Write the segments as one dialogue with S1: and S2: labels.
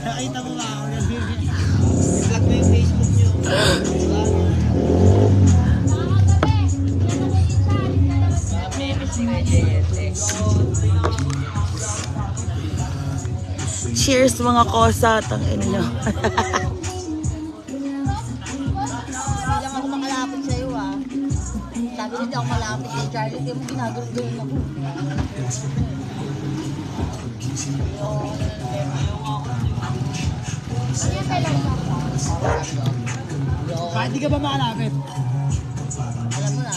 S1: Nakita mo ba ako? I-vlog mo yung Facebook niyo.
S2: Cheers mga kosa, tangin nyo.
S3: Hindi lang ako makalapit sa'yo ah. Sabi nila ako malapit kay Charlie, hindi mo ginagawin ako.
S1: Bakit di ka ba makalapit?
S3: Alam mo na.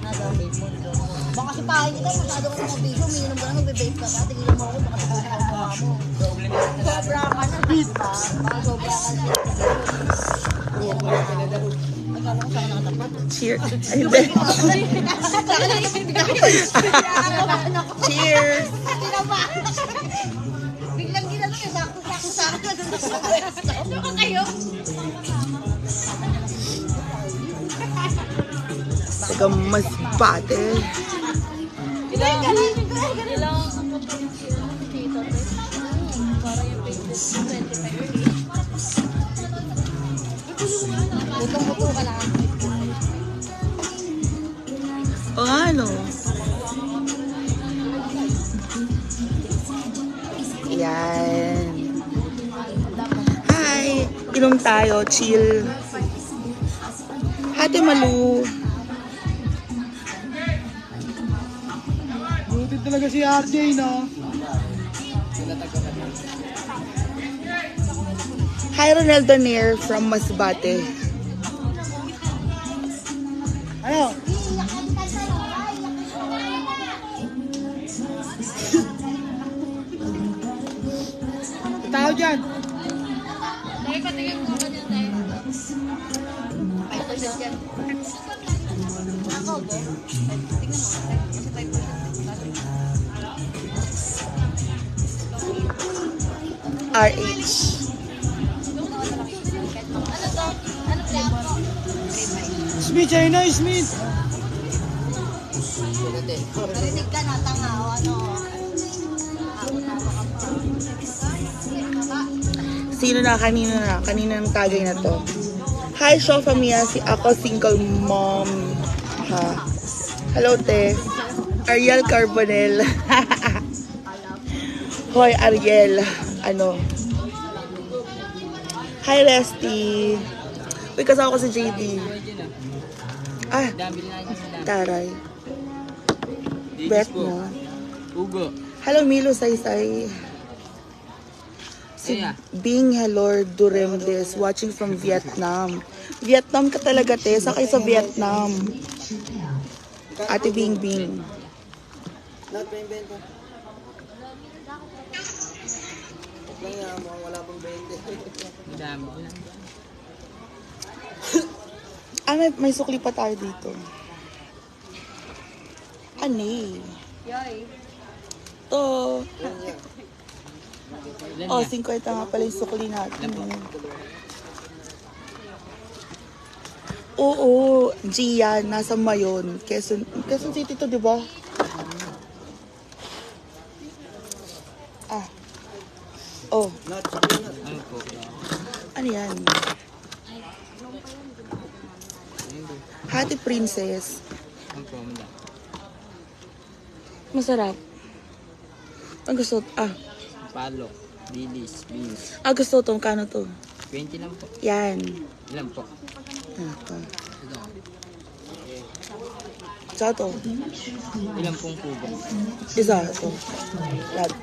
S3: Nagawin mo ito. Baka kasi pahay kita, masyado ka ng video, umiinom ka lang, nagbe-vape ka pa, tigilin mo ako, baka sa mukha mo. Sobra ka na, diba? Baka sobra ka na. Nagkala ko saan nakatapat.
S2: Cheers. Ay, hindi. Cheers.
S3: Biglang ginano yung sakto-sakto. Ano ka kayo?
S2: Taga Masbate.
S3: Ilang ang kapag dito, para yung Facebook 25K. Butong-buto ka lang.
S2: O ano? Yan. Hi! Inom tayo, chill. Hati Malu.
S1: Buti talaga si RJ, no?
S2: Hi Ronaldo Nair from Masbate.
S1: Ano? Tao dyan.
S3: Tayo patingin mo ka dyan tayo. 5% yan. Ako po. Tingnan mo. Kasi 5%.
S2: RH.
S3: Ano to? Ano flavor?
S1: Smith, ayun na, Smith.
S3: Narinig ka na, tanga o ano?
S2: Sino na? Kanina na? Kanina ng tagay na to. Hi, Shofa Mia. Ako single mom. Ha. Hello, te. Ariel Carbonel. Hoy, Ariel. Ano? Hi, Resty. Uy, kasama ko si JD. Ah, taray. Bet mo.
S1: Ugo.
S2: Hello, Milo Saysay. Si Bing Helor Duremdes, watching from Vietnam. Vietnam ka talaga, te. Sakay sa Vietnam. Ate Bing Bing.
S1: Lahat pa yung benta. Lang yan, mukhang wala pang 20. Madami lang.
S2: Ah, may sukli pa tayo dito. Ano eh?
S3: Yoy.
S2: To. Oh, 50 nga pala yung sukli natin. Oo, Gian, nasa Mayon. Quezon City to, di ba? Ah. Oh. Ano yan? Hati Princess. Masarap. Ang gusto,
S4: Palo, dilis, beans.
S2: gusto to, kano to?
S4: 20 lang po.
S2: Yan.
S4: Ilan po?
S2: Ito. Isa to.
S4: Ilan pong kubo?
S2: Isa to. Lahat.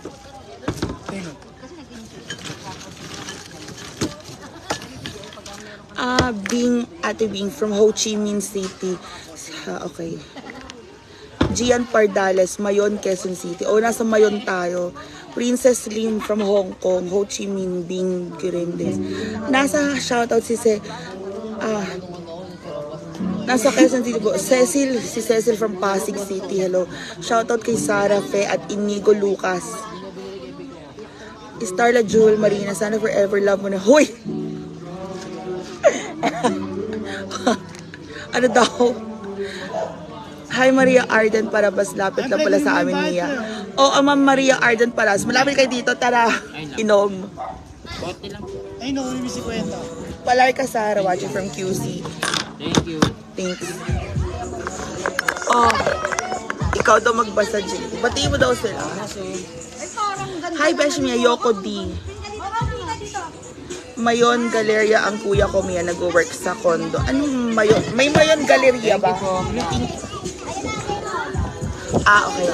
S2: Ate Bing from Ho Chi Minh City. Okay. Gian Pardales, Mayon, Quezon City. O, nasa Mayon tayo. Princess Lim from Hong Kong, Ho Chi Minh, Bing Girendes. Nasa shoutout nasa Quezon City po. Si Cecil from Pasig City. Hello. Shoutout kay Sarah Fe at Inigo Lucas. Starla Jewel Marina, sana forever love mo na. Hoy! Ano daw? Hi, Maria Arden Parabas. Lapit lang pala sa amin, Mia. Oo, Ma'am Maria Arden Parabas. Malapit kayo dito. Tara, inom.
S4: Bote lang po.
S5: Ay, no, may si Kwenta.
S2: Palay ka, Sarah, watching from QC.
S4: Thank you.
S2: Thanks. Oh, ikaw daw magbasa, Jay. Batiin mo daw sila.
S3: Ay, parang ganda.
S2: Hi, Besh Mia. Yoko D. Mayon Galeria ang kuya ko, Mia. Nag-work sa condo. Anong Mayon? May Mayon Galeria ba? Ah, okay.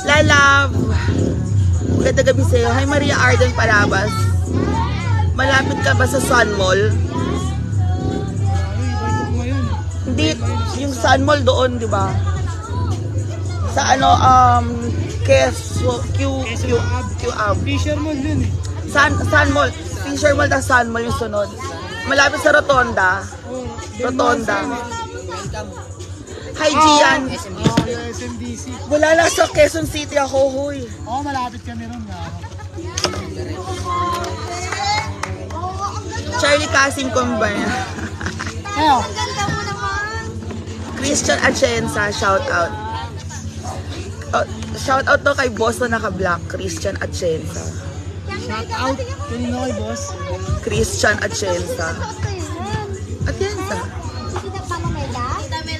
S2: Lalab. Maganda gabi sa'yo. Hi, Maria Arden Parabas. Malapit ka ba sa Sun Mall? Hindi, yung Sun Mall doon, di ba? Sa ano, Q-Ab.
S5: Fisher mo dun eh.
S2: Sun Mall. Fisher Mall na Sun Mall yung sunod. Malapit sa Rotonda. Rotonda. Hi, Gian.
S5: Oh, yung SMDC.
S2: Wala lang sa Quezon City ako, huy.
S5: Oo, malapit kami ron.
S2: Charlie Casim Kumbaya.
S5: Kaya,
S3: Ang ganda mo naman.
S2: Christian Atienza, shout out. Oh, shout out to kay boss na naka-black, Christian Atienza.
S5: shout out. Kanino kay boss?
S2: Christian Atienza. Atienza.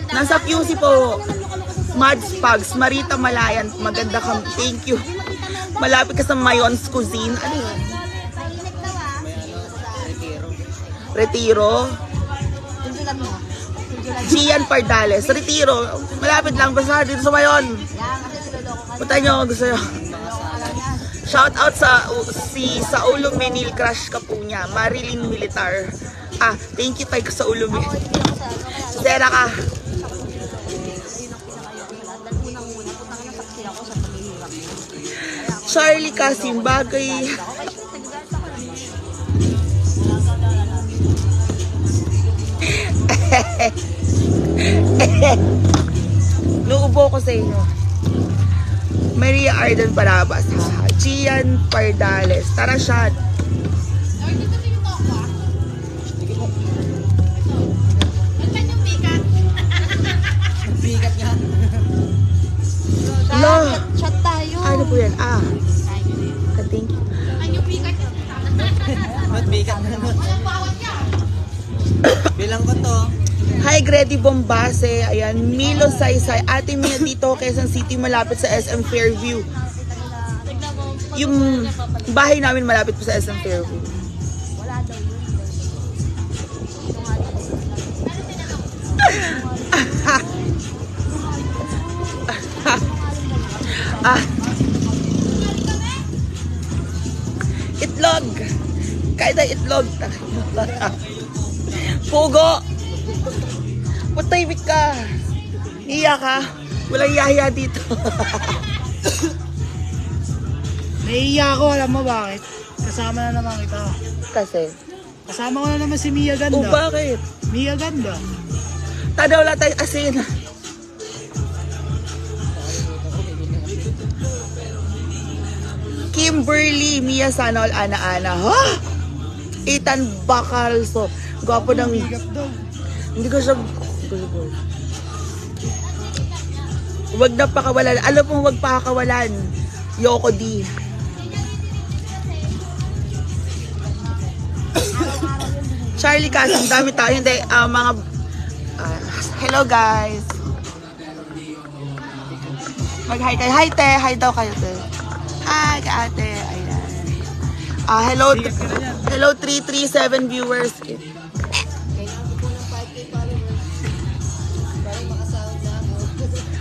S2: Nasa QC po. Mads Pugs, Marita Malayan, maganda kang, thank you. Malapit ka sa Mayon's Cuisine. Ano yun? Retiro. Gian Pardales. Retiro. Malapit lang. Basta dito sa Mayon. Punta nyo kung gusto nyo. Shout out sa Saulo Menil, crush ka po niya. Marilyn Militar. Ah, thank you kay Saulo Menil. Sera ka. Charlie Casim, bagay. Nuubo ko sa inyo. Maria Arden Parabas, haha. Gian Pardales. Tara, shot.
S1: Bigat nga.
S2: Lo.
S3: Chat tayo.
S2: Ano po yan? Ah. Thank you.
S1: Ba't bigat na nun? Bilang ko to.
S2: Hi, Grady Bombase. Ayan, Milo Saysay. Ate Mia dito, Quezon City, malapit sa SM Fairview. Yung bahay namin malapit po sa SM Fairview. Ah. Itlog. Kahit na itlog. Pugo. Patahimik ka. Iya ka. Walang yaya dito.
S5: naiiya ako, alam mo bakit? Kasama na naman kita.
S2: Kasi.
S5: Kasama ko na naman si Mia Ganda.
S2: O bakit?
S5: Mia Ganda.
S2: Tadaw lang tayo asin. Kimberly, Mia Sanol, Ana-Ana. Ha? Ethan Bacalso. Gwapo ng...
S5: Bigat daw.
S2: Hindi ko siya... Huwag na pakawalan. Alam mo, huwag pakawalan. Yoko D. Charlie Casim, dami tayo. Hindi, mga... hello, guys. Mag-hi kayo. Hi, te. Hi daw kayo, te. Hi, ate. Ayan. Hello, hello 337 viewers.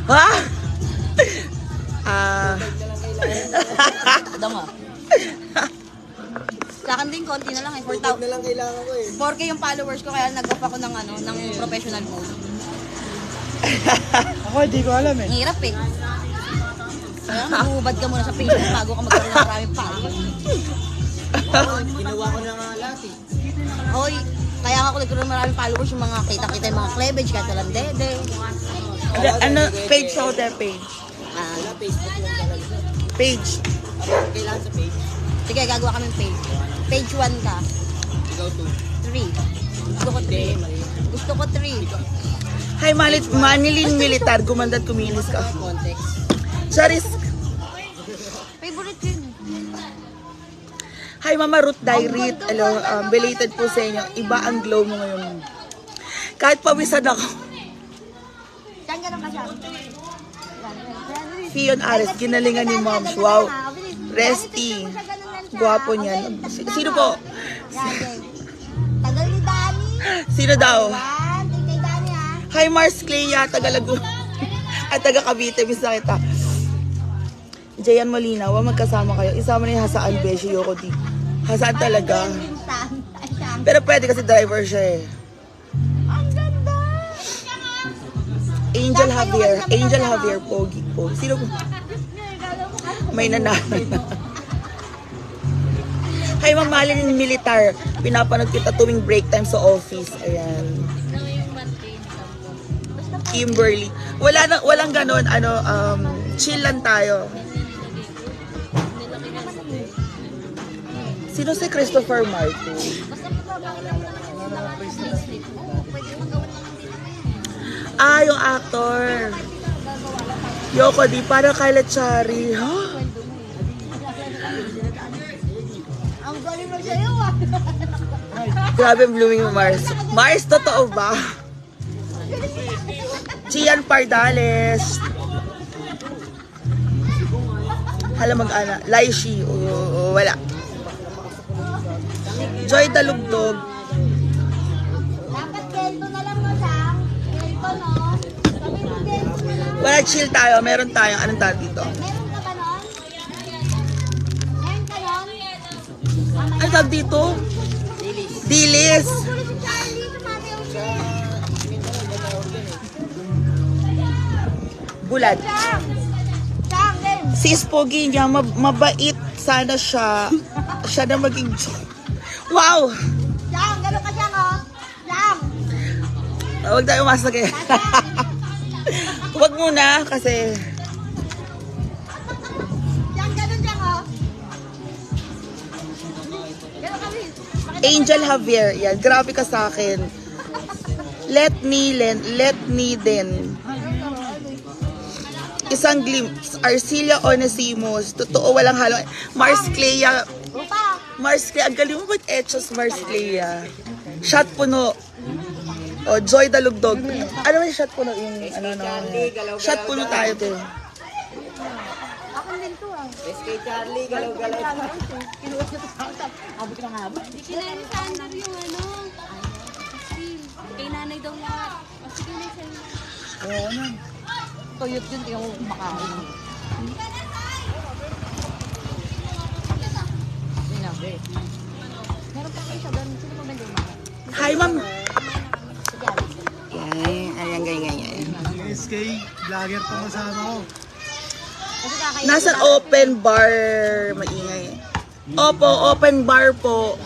S2: Ha?
S3: Dama. Sa akin din, konti na lang eh. 4,000.
S1: Na lang kailangan ko eh.
S3: 4K yung followers ko, kaya nag-off ako ng, ng professional mode.
S5: Ako, hindi ko alam eh.
S3: Ang hirap eh. Kaya maghubad ka muna sa Facebook bago ka magkaroon ng maraming followers.
S1: Ginawa ko na nga lahat eh.
S3: Hoy, kaya nga ako nagkaroon ng maraming followers, yung mga kita-kita yung mga cleavage, kahit walang dede.
S2: Ano, page ako, te, page.
S1: Wala, Facebook lang talaga.
S2: Page.
S1: Kailangan sa page.
S3: Sige, gagawa kami page. Page 1 ka.
S1: Ikaw to.
S3: 3. Gusto ko 3. Gusto ko 3.
S2: Hi, Manilin Militar. Gumanda't kumilis ka.
S1: Context.
S2: Charis.
S3: Favorite yun.
S2: Hi, Mama Ruth Dairit. Hello, belated po sa inyo. Iba ang glow mo ngayon. Kahit pawisan ako.
S3: Saan ka naman siya?
S2: Fion Ares, ginalingan ni Moms. Wow. Resty. Gwapo niyan. Sino po?
S3: Tagal ni Dani.
S2: Sino daw?
S3: One, tingkay Dani ha.
S2: Hi, Mars Clea. Taga-Laguna. At taga-Cavite. Miss na kita. Jayan Molina. Wa magkasama kayo. Isama na yung Hasaan Beshi. Yoko di. Hasaan talaga.
S3: Pinsan. Ay, siyang.
S2: Pero pwede kasi driver siya eh.
S3: Ang ganda.
S2: Angel Javier. Pogi. Sino po? May nananay na. Hi, Ma'am Malin Militar. Pinapanood kita tuwing break time sa office. Ayan. Kimberly. Walang ganon. Chill lang tayo. Sino si Christopher Martin? Ah, yung actor. Yoko di, parang Kyla Chari. Huh?
S3: Ang galing mo sa'yo ah.
S2: Grabe ang blooming mo, Mars. Mars, totoo ba? Gian Pardales. Hala mag-ana. Laishi. Wala. Joy Dalugdog.
S3: Dapat kento na lang no, Sam. Kento no. Sabi mo kento na lang.
S2: Wala, chill tayo. Meron tayo. Anong tawag dito?
S3: Meron ka ba nun? Meron ka nun?
S2: Anong tawag dito? Dilis.
S3: Gugulo si Charlie. Sumasayaw siya.
S2: Bulat.
S3: Sam! Sam, game!
S2: Sis Pogi niya, mabait sana siya. Siya na maging... Wow!
S3: Sam, gano'n ka siya oh. Sam!
S2: Huwag tayo umasa kaya. Huwag muna kasi...
S3: Sam, gano'n siya oh. Gano'n kami.
S2: Angel Javier. Yan, grabe ka sa akin. Let me din. Isang glimpse. Arcilia Onesimus. Totoo, walang halo. Mars Clea.
S3: Upa!
S2: Mars Clea. Ang galing mo ba't etchos, Mars Clea? Shot puno. O, Joy Dalugdog. Ano ba yung shot puno? Yung ano na. Shot puno tayo, te.
S3: Ako din to ah.
S1: SK Charlie, galaw-galaw.
S3: Kinuot ko sa abot ng abot.
S6: Di kina ni Sander yung ano. Kay nanay daw na. O sige na siya.
S3: Tuyot yun, tingnan mo kumakain. Yun na, be. Meron pa kayo siya doon. Sino mo ba doon?
S2: Hi, ma'am.
S3: Sige, Alex.
S2: Yan, ganyan.
S5: SK, vlogger pa masama ko.
S3: Kasi kakain.
S2: Nasa open bar. Maingay. Opo, open bar po.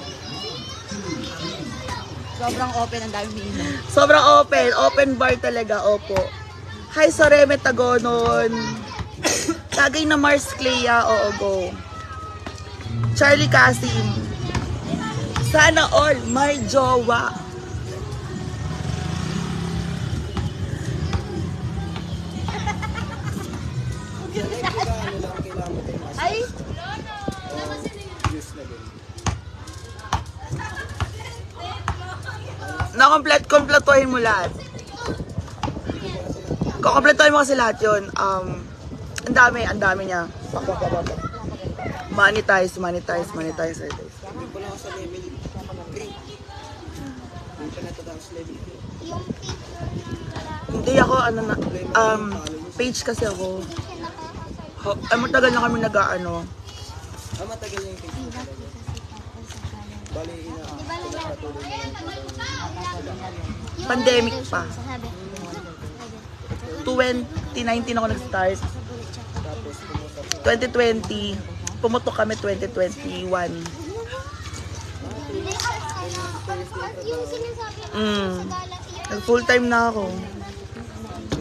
S3: Sobrang open, ang dami minum.
S2: Sobrang open. Open bar talaga, opo. Hi, Soreme Tagonon. Tagay na Mars Clea, oo, go. Charlie Kasim. Sana all, may jowa.
S3: Ay!
S2: Kompletuhin mo lahat. Kompletuhin mo kasi lahat yun. Ang dami niya. Monetize.
S1: Hindi ko lang ako sa level 3. Hindi pa natatapos level 3.
S2: Hindi ako, page kasi ako. Matagal na kami nag-ano.
S1: Matagal na yung Facebook. Bali,
S2: Pandemic pa. 2019 ako nag-start. 2020, pumutok kami 2021.
S6: Yung sinasabi
S2: Nag-full time na ako.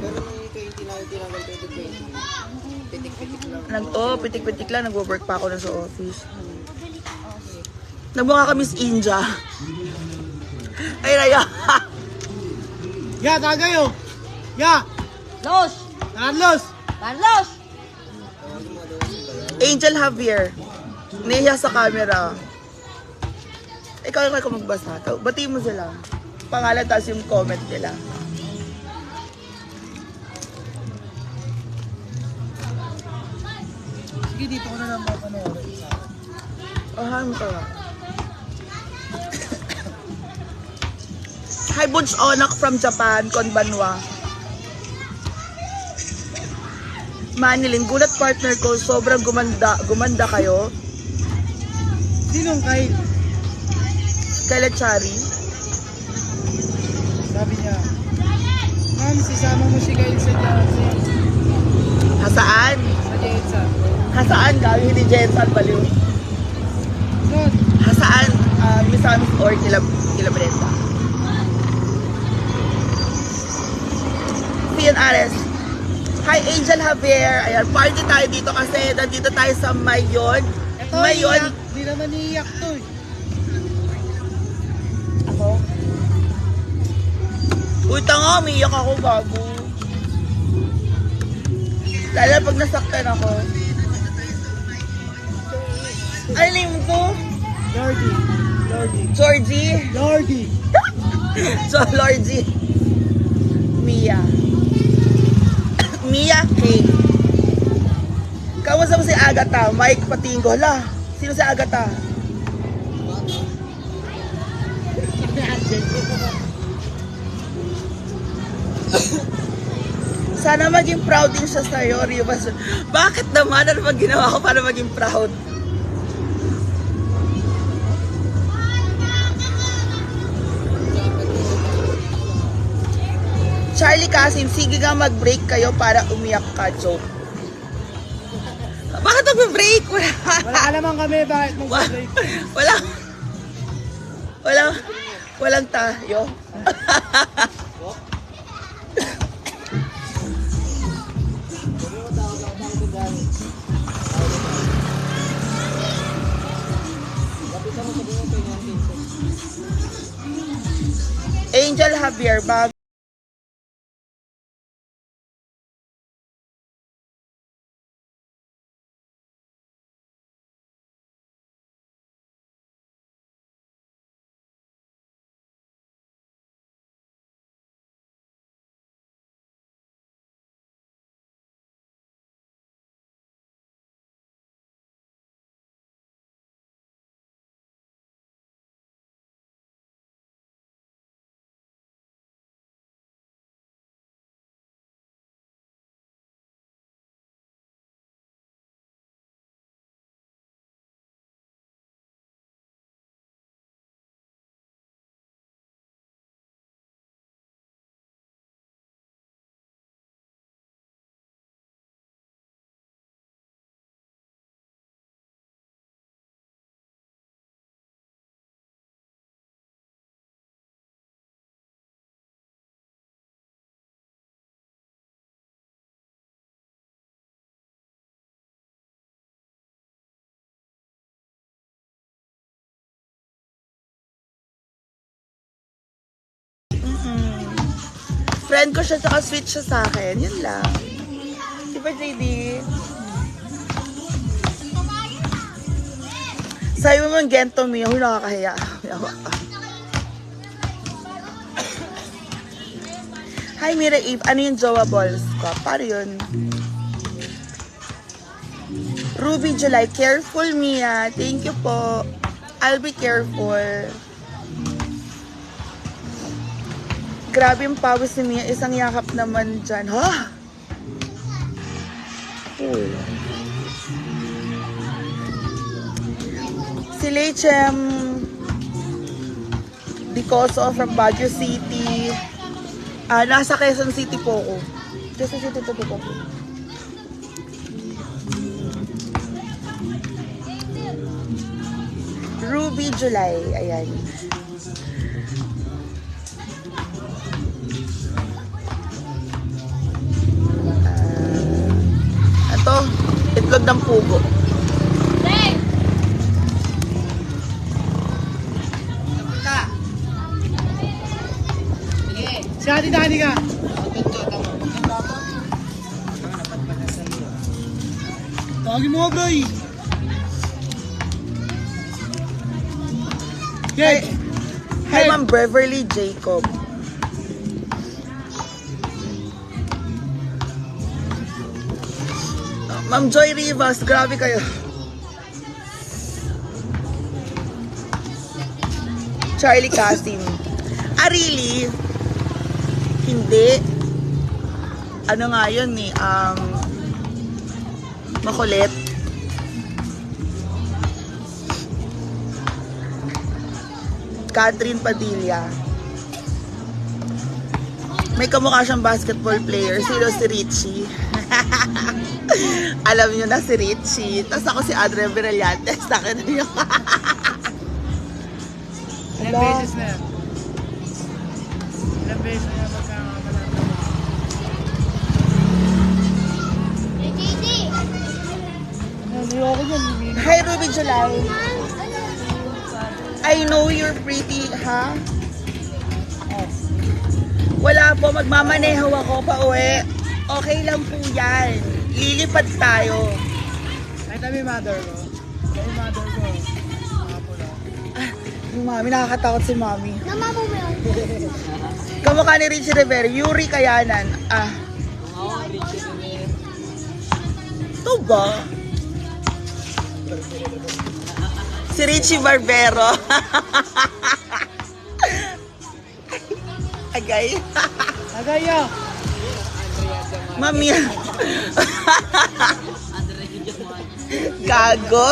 S1: pero nung 2019 hanggang 2020, pitik-pitik lang.
S2: Pitik-pitik lang. Nag-work pa ako na sa office. Nagmukha ka Miss India. Ay, Raya.
S5: Ya, tagayo. Ya.
S3: Los!
S5: Carlos.
S3: Carlos!
S2: Angel Javier. Nahiya sa camera. Ikaw yung kayo magbasa. Batiin mo sila. Pangalan, tapos yung comment nila.
S5: Sige, dito ko na lang papanoorin.
S2: Ahan ka. Hi, Bunch Onak from Japan, Konbanwa. Manilin, gulat partner ko, sobrang gumanda kayo.
S5: Sinong Kyle?
S2: Kailan Chari?
S5: Sabi niya, Ma'am, sisama mo si Kyle sa
S2: Hasaan?
S5: Jetsa.
S2: Hasaan ka? Hindi Jensan baliw.
S5: Doon.
S2: Hasaan? Miss Amis or kila Brenda? Pian Ares. Hi, Angel Javier. Ayan, party tayo dito kasi nandito tayo sa Mayon.
S5: Ito,
S2: Mayon.
S5: iyak. Di naman iiyak to eh.
S2: Ako? Uy, tanga, umiyak ako bago. Lalo pag nasaktan ako. Ano name mo to?
S5: Lordy. Lordy.
S2: Georgie?
S5: Lordy.
S2: So, Lorgie. Mia. Mia K. Kamusta mo si Agatha? Mike Patingo. Hala, sino si Agatha? Sana maging proud din siya sa'yo, Rivas. Bakit naman? Ano ba ginawa ko para maging proud? Charlie Casin, sige nga mag-break kayo para umiyak ka, joke. Bakit mag-break?
S5: Wala naman kami, bakit mag-break?
S2: Walang tayo. Angel Javier, bago. Friend ko siya, saka sweet siya sa akin. Yun lang. Di ba, JD? Sabi mo mang gento mo, huy, nakakahiya. Hi, Mira Eve. Ano yung jowa balls ko? Paano yun? Ruby July. Careful, Mia. Thank you po. I'll be careful. Grabe yung pawis ni Mia. Isang yakap naman dyan. Ha? Oh. Si Lechem Dicoso from Baguio City. Nasa Quezon City po ako. Quezon City po po. Ruby July. Ayan. Ito, itlog ng pugo.
S5: Ate Danica. Tawagin mo nga, bro.
S2: Hi,
S5: Yes.
S2: hi Ma'am Beverly Jacob. Ma'am Joy Rivas, grabe kayo. Charlie Casim. Ah, really? Hindi. Ano nga yun eh, makulit. Catherine Padilla. May kamukha siyang basketball player. Sino si Richie? Alam niyo na si Richie. Tapos ako si Adrian Berellantes. Akin na yun.
S5: Ilang beses na yan? Ilang beses na yan magkakamalata mo?
S3: JD!
S5: Ayoko dyan.
S2: Hi, Ruby July. I know you're pretty, ha? Oh. Wala po, magmamaneho ako pa uwi. Okay lang po yan. Lilipad tayo.
S5: Kahit na may mother ko. May mother ko. Nakapula.
S2: Yung mami, nakakatakot si mami.
S3: Namamo mo yun.
S2: Kamukha ni Richie Rivera, Yuri Kayanan. Ah. Ito ba? Si Richie Barbero. Agay.
S5: Agaya!
S2: Mami. Gago.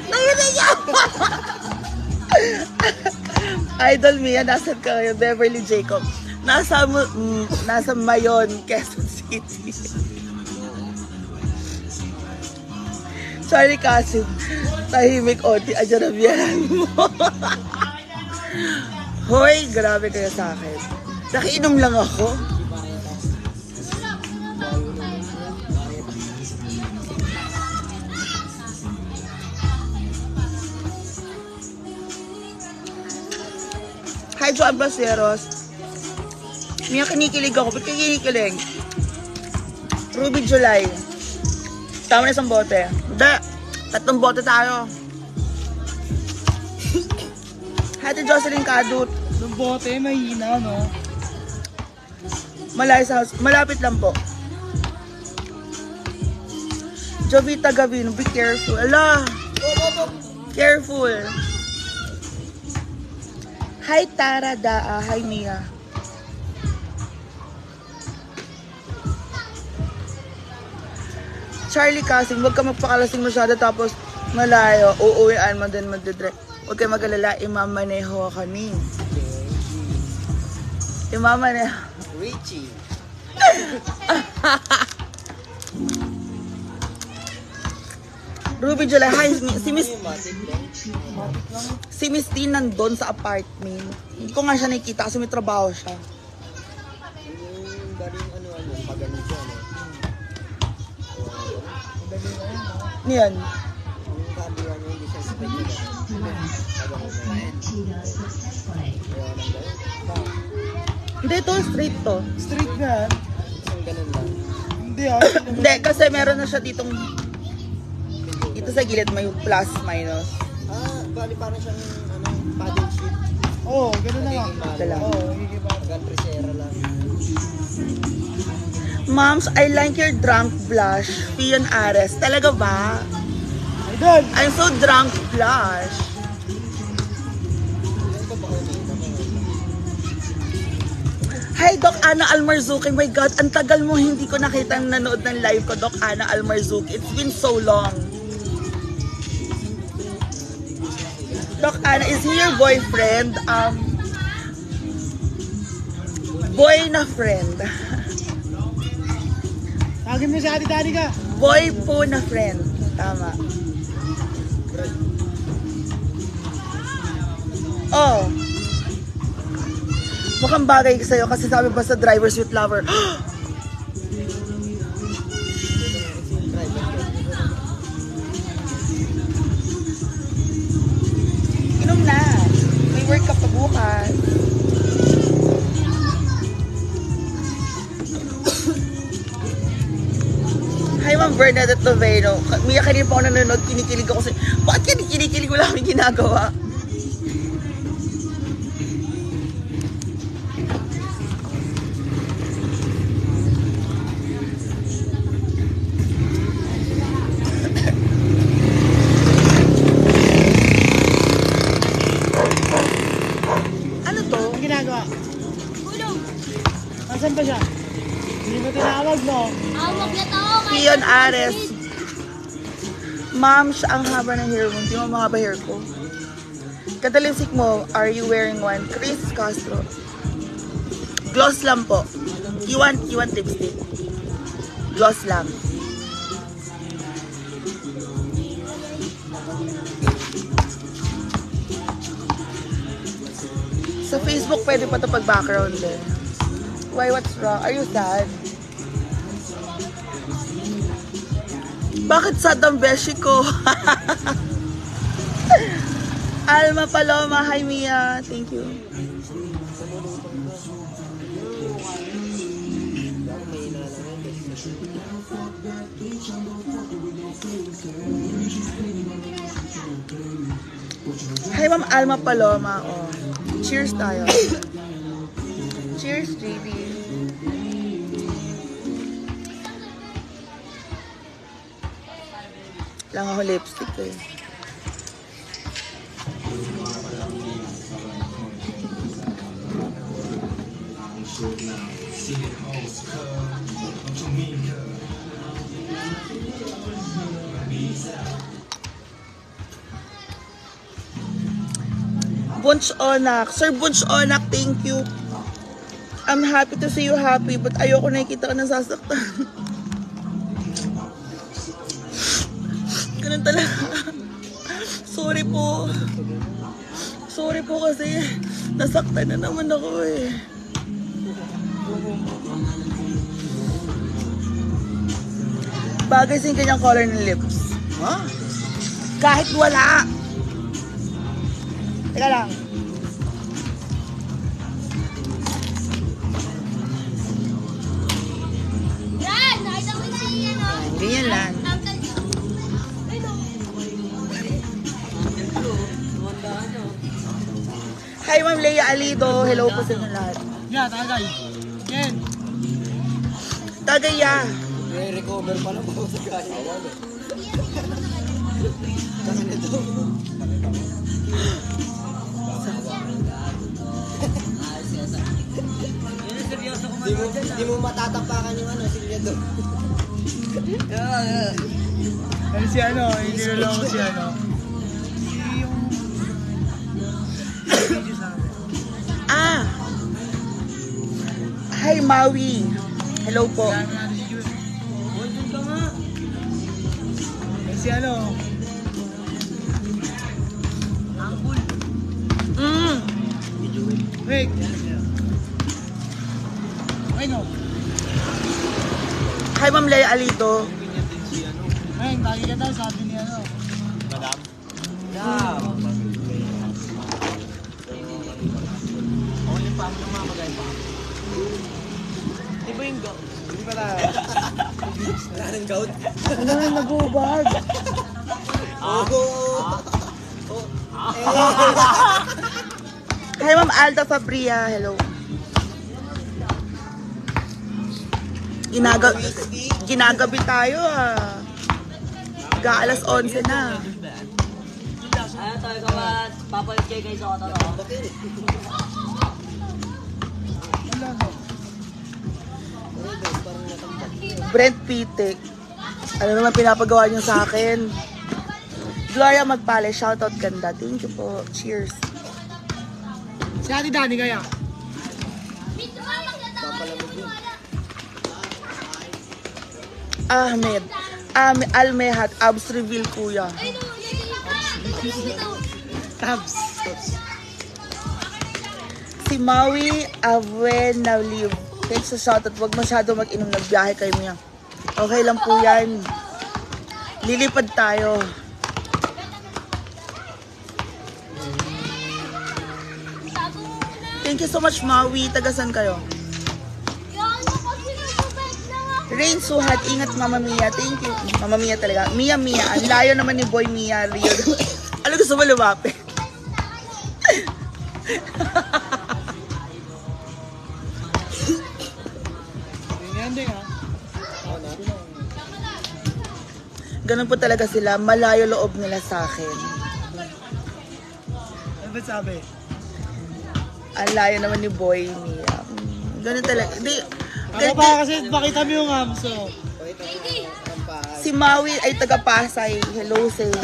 S2: Nangina niya. Idol Mia, nasan ka ngayon? Beverly Jacob. Nasa Mayon, Quezon City. Sorry Kasim. Tahimik Oti. Adyan na biyanan mo. Hoy, grabe kayo sa akin. Nakiinom lang ako. Hi, Joan Baseros. Mia, kinikilig ako. Ba't kinikilig? Ruby July. Tama na isang bote. Hindi. 3 bote tayo. Hati Jocelyn Kadut.
S5: Yung bote, mahina, no?
S2: Malayo sa house. Malapit lang po. Jovita Gavino, be careful. Ala! Careful. Hi Tara Daa. Hi Mia. Charlie Casing, huwag ka magpakalasing masyado tapos malayo. Uuwian mo din magdidre. Huwag kayo mag-alala, imamaneho kami. Imamaneho.
S1: Richie.
S2: Ruby July, hi,
S1: Matik lang.
S2: si Miss T nandun sa apartment. Hindi ko nga siya nakikita kasi may trabaho siya.
S1: Yung galing ano, pagano siya, no?
S2: Niyan.
S1: Yung camera niya, hindi siya spek na gano'n. Pagano na yun. Kaya lang gano'n.
S2: Hindi, ito straight to.
S5: Street na yan.
S1: Isang ganun lang.
S5: Hindi ah.
S2: Hindi, kasi meron na siya ditong dito sa gilid may plus minus.
S1: Bali parang siyang ano, paddle sheet.
S5: Oo, gano'n na nga.
S2: Ito lang.
S5: Oo, higiba.
S1: Hanggang presera lang.
S2: Moms, I like your drunk blush. Pion Ares. Talaga ba?
S5: Idol!
S2: I'm so drunk blush.
S1: Yung pa ba ako
S2: Hi, Doc Ana Almarzuki. My God, ang tagal mo hindi ko nakita nanood ng live ko, Doc Ana Almarzuki. It's been so long. Doc Ana, is he your boyfriend? Boy na friend.
S5: Tagin mo si Ate Danica.
S2: Boy po na friend. Tama. Oh. Mukhang bagay sa'yo kasi sabi pa sa Driver's with Lover. Inom na. May work ka pa bukas. from Bernadette Noveno. Mia, kanina pa ako nanonood, kinikilig ako sa'yo. Bakit kinikilig? Wala kami ginagawa. Ano to?
S5: Ang ginagawa? Nasaan pa siya? Hindi mo tinawag, no?
S3: Awag na to.
S2: Pion Ares. Ma'am, siya ang haba ng hair mo. Hindi mo mahaba hair ko. Kadalisik mo, are you wearing one? Chris Castro. Gloss lang po. You want lipstick? Gloss lang. Sa Facebook, pwede pa ito pag background eh. Why, what's wrong? Are you sad? Bakit sad ang beshi ko? Alma Paloma, hi Mia. Thank you. Hi Ma'am Alma Paloma. Oh. Cheers tayo. Cheers, JB. Lang ako lipstick eh. Bunch Onak. Sir Bunch Onak, thank you. I'm happy to see you happy, but ayoko nakikita ka nasasaktan. Ganun talaga. Sorry po. Sorry po kasi nasaktan na naman ako eh. Bagay sa yung kanyang color ng lips. Huh? Kahit wala. Teka lang.
S3: Yan! Nakita mo na yan, oh.
S2: Ganyan lang. Hi Ma'am Leia Alido. Hello po sa inyo lahat.
S5: Yeah, tagay. Again.
S2: Tagaya.
S1: Recover pa lang ako sa kaya. Tangan ito. Di mo matatapakan yung ano, silya doon.
S5: Ano si ano? Hindi naloko si ano. Yung... video sa amin.
S2: Ah. Hi Maui. Hello po.
S5: Kailangan natin si Jun. Si ano? Angkul. Wait. Okay, no?
S2: Hi Ma'am Leia Alido.
S5: Ay, tagi ka daw, sabi ni ano.
S1: Madam?
S5: Ako yung pamo ng mga maganda.
S1: Di ba yung gout? Hindi pala. Wala ng gout?
S2: Ano na nag-ubag? Hi Ma'am Alda Fabria. Hello. Ginagabi tayo ah. Alas 11 na.
S7: Ano tayo kawan? Papalit kayo guys ako talo.
S2: Brent Pitik. Ano naman pinapagawa niyo sa akin? Gloria Magpale, shoutout ganda. Thank you po. Cheers.
S5: Si Ate Dani kaya?
S2: Ahmed. Almehat. Abs reveal kuya.
S5: Tabs.
S2: Si Maui Avuen na live. Thanks sa shoutout. Huwag masyado mag-inom. Nagbiyahe kayo niya. Okay lang po yan. Lilipad tayo. Thank you so much, Maui. Tagasan kayo? Rain Suhat, ingat Mama Mia. Thank you. Mama Mia talaga. Mia. Ang layo naman ni Boy Mia. Rio. Ano gusto mo lumapit?
S5: Ganyan din ha.
S2: Ganun po talaga sila. Malayo loob nila sa akin.
S5: Ano ba sabi?
S2: Ang layo naman ni Boy Mia. Ganun talaga. Di,
S5: Ako pa kasi pakita mo yung hamso.
S2: si Maui ay taga Pasay. Hello sa'yo.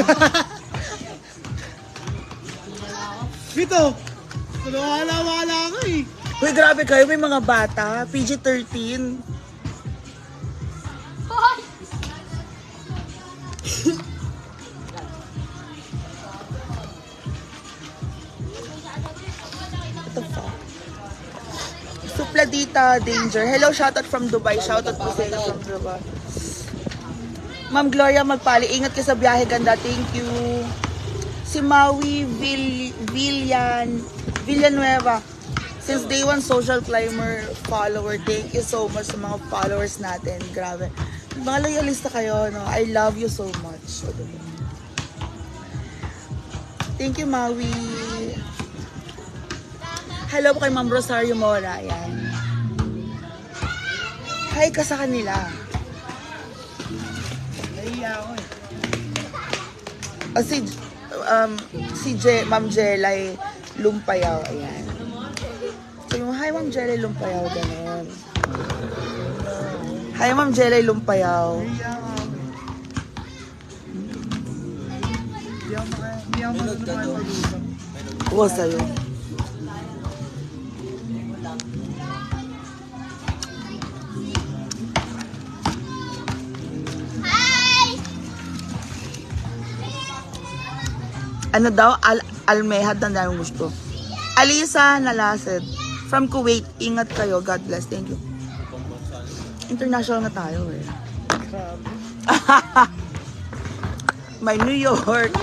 S5: Dito! Wala ka eh.
S2: Uy, grabe kayo. May mga bata. PG-13. What the fuck? Supladita Danger. Hello, shoutout from Dubai. Shoutout po sa inyo from Dubai. Ma'am Gloria Magpali, ingat ka sa biyahe, ganda. Thank you. Si Maui Villanueva. Since day one, social climber follower. Thank you so much sa mga followers natin. Grabe. Mga loyalista kayo, no? I love you so much. Thank you, Maui. Hello po kay Ma'am Rosario Mora. Ayan. Hi ka sa kanila.
S5: Naiiya ako eh.
S2: Ma'am Jelay Lumpayaw. Ayan. So yung hi Ma'am Jelay Lumpayaw, ganun. Hi Ma'am Jelay Lumpayaw.
S5: Naiiya ako. Hindi ako mag-usap.
S2: Oo, sa'yo. Ano daw? Almehad na dahil gusto. Alisa Nalaset. From Kuwait. Ingat kayo. God bless. Thank you. International na tayo eh. May New York.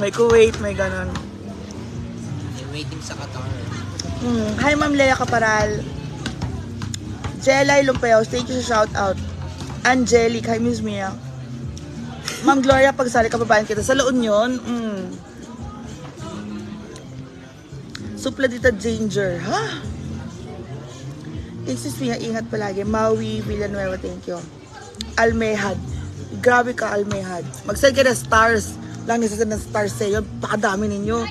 S2: May Kuwait. May ganon.
S4: Waiting sa Qatar.
S2: Hi Ma'am Lea Caparal. Jelay Lumpayaw. Thank you sa shout out. Angelic. Hi Miss Mia. Ma'am Gloria, pagsali kababayan kita sa La Union. Supladita Danger. Ha? Excuse me, ingat palagi. Maui Villanueva, thank you. Almehad. Grabe ka, Almehad. Mag-send ka na stars. Lang nisa ng stars sa'yo. Pakadami ninyo.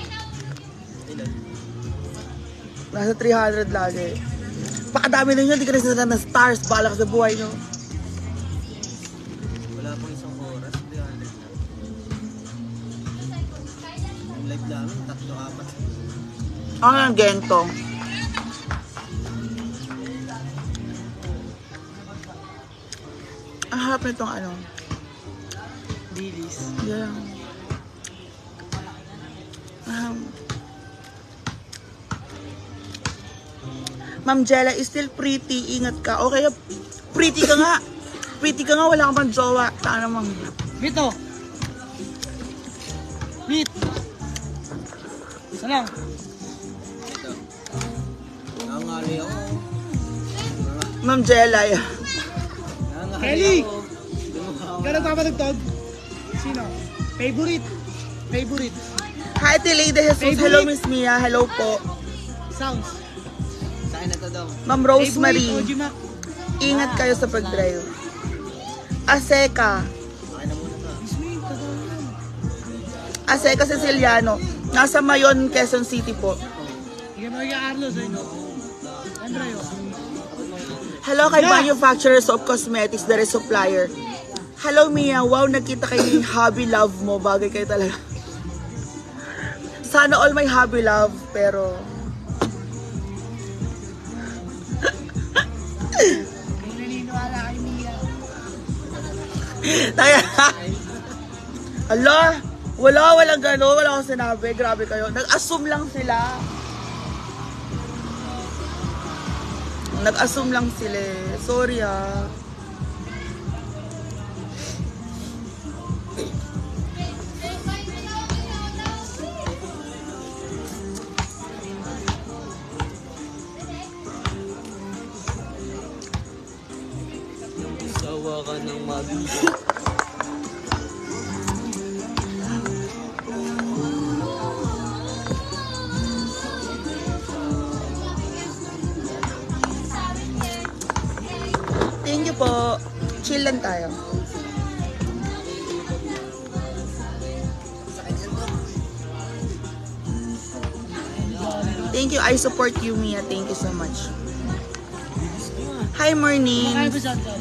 S2: Nasa 300 lagi. Pakadami ninyo, hindi ka nisa ng stars. Bahala ka sa buhay nyo.
S1: Wala pang isang oras. 300 na. Yung live namin, 3-4.
S2: Ano ang gento? Ang harap nitong ano?
S5: Dilis.
S2: Yeah. Ma'am Jella is still pretty. Ingat ka. Okay, pretty ka nga. Pretty ka nga. Wala kang pang jowa. Taka namang.
S5: Bito! Bit! Isa lang.
S1: Nangangali ako.
S2: Ma'am Jella.
S1: Nangangali
S5: Kelly!
S1: ako.
S5: Ikaw nagpapatugtog? Sino? Favorite? Favorite?
S2: Hi, Tilade Jesus. Hello, Miss Mia. Hello po.
S5: Sounds.
S1: Sa akin na to daw.
S2: Ma'am Rosemary.
S5: Favorite, Ojimak.
S2: Ingat kayo sa pag-drive. Aseka.
S1: Akin na muna to.
S5: Sweet, kagawa.
S2: Aseka Ceciliano. Nasa Mayon, Quezon City po.
S5: Ikaw mo kay Arlos, ay no? Andreyo.
S2: Hello kay manufacturers of cosmetics, the supplier. Hello Mia, wow, nakita kay hobby love mo. Bagay kayo talaga. Sana all my hobby love, pero...
S5: Yung naniniwala kay Mia.
S2: Tayo. Ala, walang gano'n, wala akong sinabi. Grabe kayo. Nag-assume lang sila. Nag-assume lang sila. Sorry ah.
S4: Sawa ka ng mabisa.
S2: Thank you po. Chill lang tayo. Thank you. I support you, Mia. Thank you so much. Hi, morning.
S5: Kaya ba siya dyan?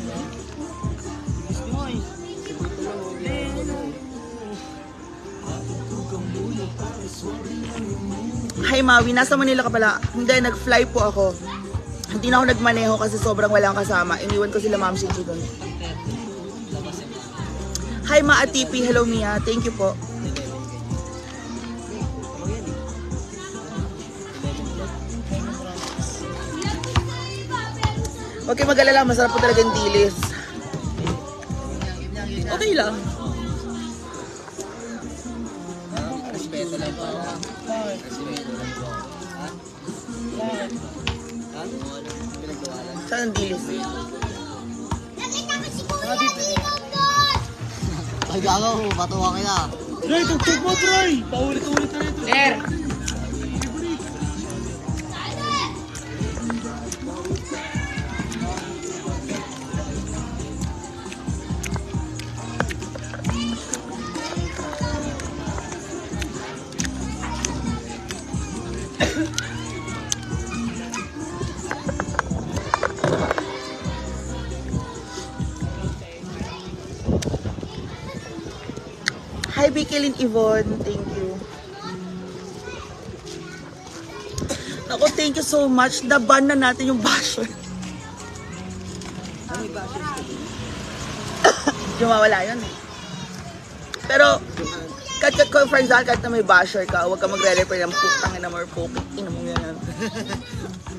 S2: Hi, Maui. Nasa Manila ka pala. Hindi, nag-fly po ako. Hindi na ako nagmaneho kasi sobrang walang kasama. Iniwan ko sila Ma'am Shinji doon. Hi, Ma Atipi. Hello, Mia. Thank you po. Huwag kayo mag-alala. Masarap po talaga yung dilis. Okay lang.
S4: Respeto lang po.
S5: Bakit?
S4: Respeto lang po. Ha?
S5: Bakit?
S4: Ha? Pinagawa lang.
S2: Saan ang dilis?
S4: Ay, gago. Patuwa kita.
S5: Troy, tugtog mo, Troy! Paulit-ulit na ito.
S7: Sir!
S2: Hi, Bikilin Yvonne. Thank you. Ako, thank you so much. Naban na natin yung basher. Mawala yun eh. Pero, for example, kahit na may basher ka, huwag ka magre-refer ng putang ina mo or pukit. Ina mo yan.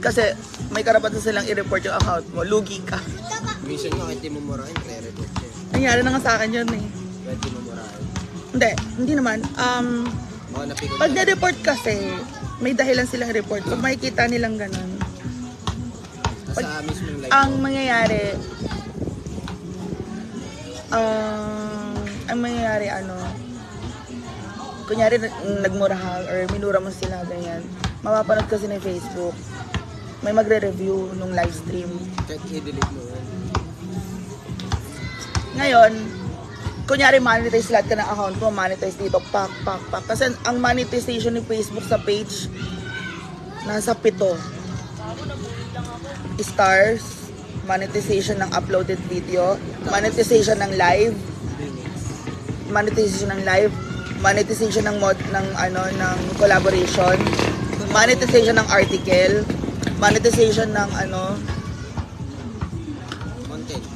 S2: Kasi, may karapatan silang i-report yung account mo. Lugi ka.
S4: Minsan nga kahit di mo murahin, re-report siya.
S2: Nangyari na nga sa akin yun eh.
S4: Kahit di mo murahin.
S2: Hindi naman.
S4: Mga napikot
S2: Pag na-report kasi, may dahilan silang report. Pag makikita nilang ganun.
S4: sa mismong live
S2: Ang
S4: mo.
S2: mangyayari, kunyari nagmurahan or minura mo sila, ganyan. Mapapanood kasi na Facebook. May magre-review nung live stream.
S4: Kahit i-delete mo yun.
S2: Ngayon, kunyari monetize lahat ka ng account mo, monetize dito, pak. Kasi ang monetization ni Facebook sa page, nasa 7 stars, monetization ng uploaded video, monetization ng live, monetization ng ng collaboration, monetization ng article, monetization ng
S4: Content.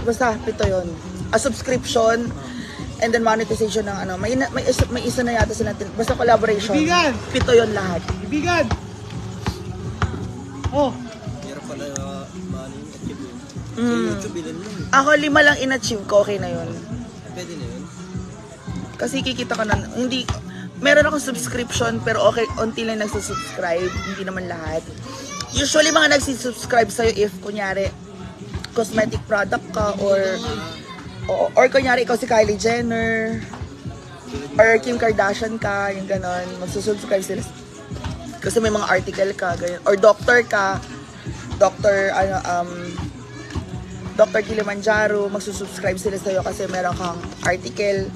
S2: basta 7 yun. A subscription, and then monetization ng may isa na yata sila, basta collaboration.
S5: Ibigan!
S2: 7 yun lahat.
S5: Ibigan! Oh,
S4: Meron pala maano yung achieve yun. Sa YouTube, ilan lang.
S2: Ako 5 lang in-achieve ko, okay na yun.
S4: Pwede na yun.
S2: Kasi kikita ka na, meron akong subscription, pero okay, unti lang nagsusubscribe, hindi naman lahat. Usually, mga nagsisubscribe sa'yo if, kunyari, cosmetic product ka, or kunyari, ikaw si Kylie Jenner, or Kim Kardashian ka, yung ganon, magsusubscribe sila. Kasi may mga article ka, ganyan. Or doctor ka, Dr. Kilimanjaro, magsusubscribe sila sa'yo kasi meron kang article.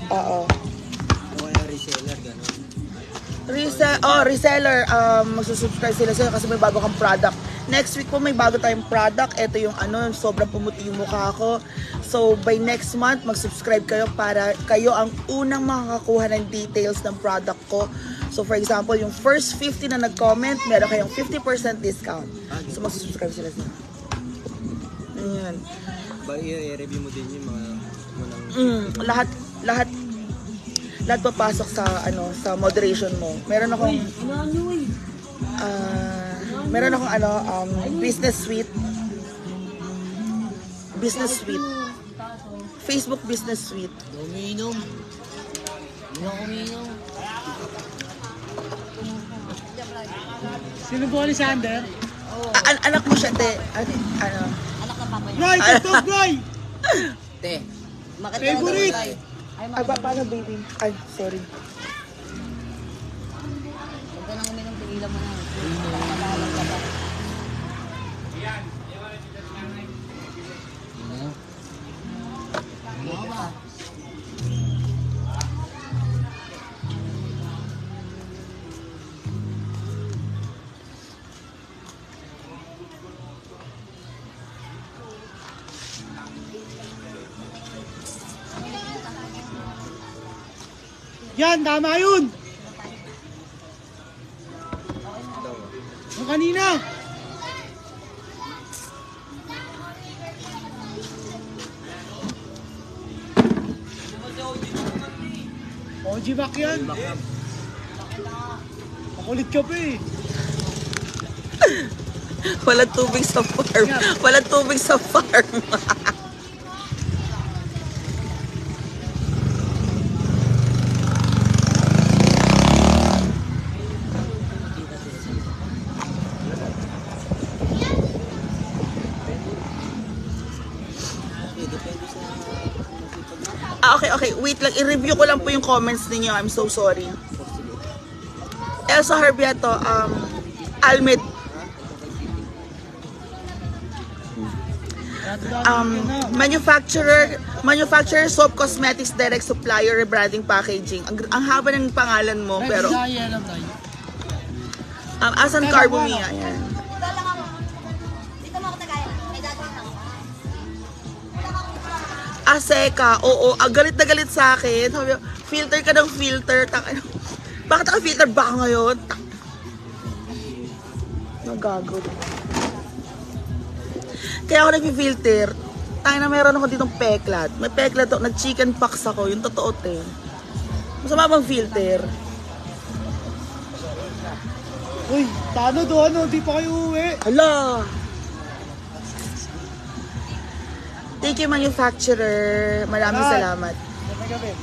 S2: Oo.
S4: O kaya reseller, gano'n.
S2: Reseller, magsusubscribe sila sa'yo kasi may bago kang product. Next week po may bago tayong product. Ito yung sobrang pumuti yung mukha ko. So, by next month, mag-subscribe kayo para kayo ang unang makakakuha ng details ng product ko. So, for example, yung first 50 na nag-comment, meron kayong 50% discount. So, mag-subscribe sila sa'yo. Ayan.
S4: Ba, i-review mo din yung mga
S2: Lahat papasok sa sa moderation mo. Meron akong business suite. Facebook business suite.
S7: Umiinom.
S5: sino po ni Sander?
S2: Anak mo siya, te. Ano?
S3: Anak ng papa niya.
S5: Nay, tugtog, Nay!
S1: Te,
S3: Bakit
S5: Favorite.
S3: Ay,
S2: Ay, paano, baby? Ay, sorry.
S3: huwag ka nang uminom, tigilan mo na. Malalang ka ba? Ano ba?
S5: Yan, tama yun! Yung kanina! OG back yan! Makulit ka pa eh!
S2: Walang tubig sa farm. Walang tubig sa farm. Okay. Wait lang. I-review ko lang po yung comments ninyo. I'm so sorry. Elsa Harbiato, Almed, manufacturer, soap, cosmetics, direct supplier, rebranding, packaging. Ang haba ng pangalan mo, pero
S5: Dahil alam tayo.
S2: asan Carbo Mia? Ayan.
S3: Dito lang ako. Dito mo ako tagayan. May dadaan ako.
S2: Aseka, oo, galit na galit sa akin. Sabi, filter ka ng filter. Bakit naka-filter ba ngayon? Nagago. Kaya ako nag-filter. Tayo na meron ako ditong peklat. May peklat ako, nag-chicken pox ako. Yung totoo, te. Masama bang filter?
S5: Uy, tano doon, di pa kayo uwi.
S2: Hala! Thank you, manufacturer. Maraming salamat.
S5: Gabi-gabi.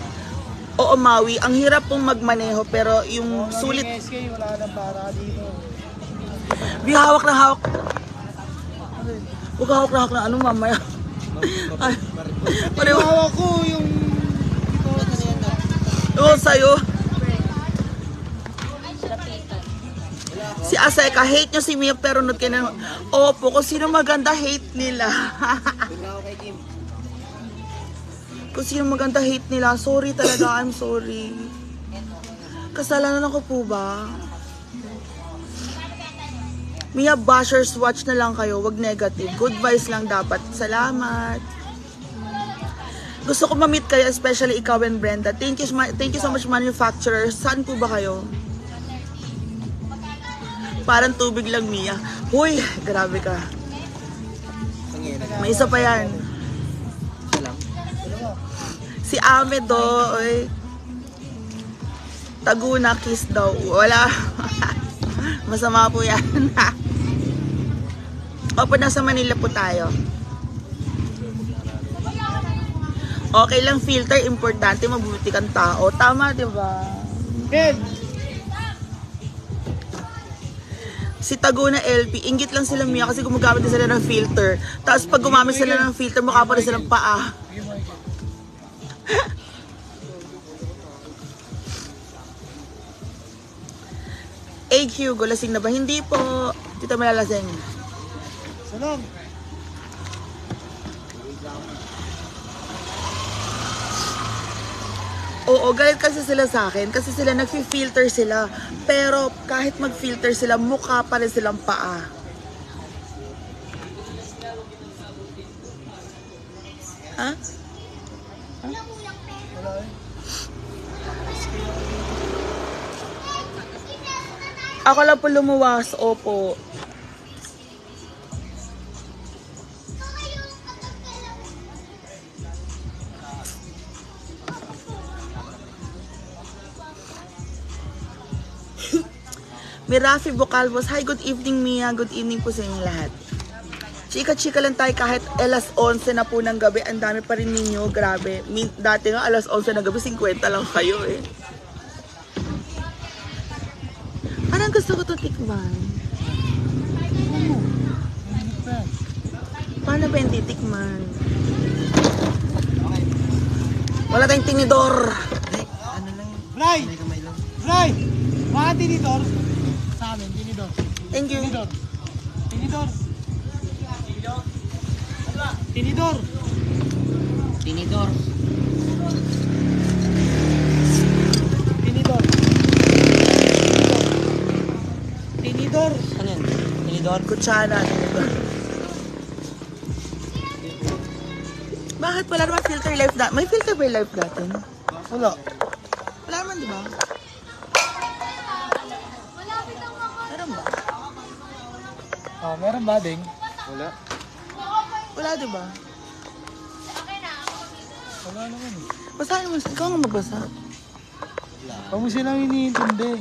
S2: Oo, Maui. Ang hirap pong magmaneho, pero yung sulit.
S5: SK, wala nang para dito.
S2: Di hawak na hawak. Huwag hawak na ano mamaya. Ay, pareho.
S5: Hawak ko yung...
S2: Oo, sa'yo. Si Aseka, hate nyo si Mia pero not kayo na. Opo, kung sino maganda, hate nila.
S1: bigla ako kay Kim.
S2: Kung sino maganda, hate nila. Sorry talaga, I'm sorry. Kasalanan ako po ba? Mia bashers, watch na lang kayo. Wag negative. Good vibes lang dapat. Salamat. Gusto ko ma-meet kayo, especially ikaw and Brenda. Thank you so much, manufacturer. Saan po ba kayo? Parang tubig lang, Mia. Huy, grabe ka. May isa pa yan.
S1: Isa lang.
S2: Si Ame do, oy. Taguna kiss daw. Wala. Masama po yan. Opo, nasa Manila po tayo. Okay lang filter, importante mabuti kang tao. Tama, di ba?
S5: Ken!
S2: Si Taguna LP, inggit lang sila, Mia, kasi gumagamit din sila ng filter. Tapos pag gumamit sila ng filter, mukha pa rin silang paa. AQ, gulasing na ba? Hindi po. Tita malalasing.
S5: Salam!
S2: Oo, galit kasi sila sa akin kasi sila nag-filter sila. Pero kahit mag-filter sila, mukha pa rin silang paa. Ha? Ako lang po lumuwas, opo. Mirafi Bocalvos, hi, good evening Mia, good evening po sa inyo lahat. Chika-chika lang tayo kahit alas 11 na po ng gabi, ang dami pa rin ninyo, grabe. Dati nga alas 11 ng gabi, 50 lang kayo eh. Parang gusto ko itong tikman.
S5: pa yan.
S2: Paano ba yung titikman? Wala tayong tinidor.
S1: Ano lang,
S5: Fly!
S1: may kamay lang.
S5: Fly! Mga tinidor. Sa amin, tinidor.
S2: Thank you.
S5: Tinidor. Tinidor. Tinidor.
S1: Tinidor.
S5: Tinidor. Tinidor.
S1: Ano yan? Tinidor?
S2: Kutsara. Bakit wala naman filter life na? May filter ba yung life natin?
S5: Wala.
S2: Wala naman, di ba? Meron ba?
S5: Oh, meron ba, Ding?
S1: Wala.
S2: Wala, di ba?
S5: Wala naman eh.
S2: Basahin mo. Ikaw nga magbasa.
S5: Huwag mo silang iniintindi.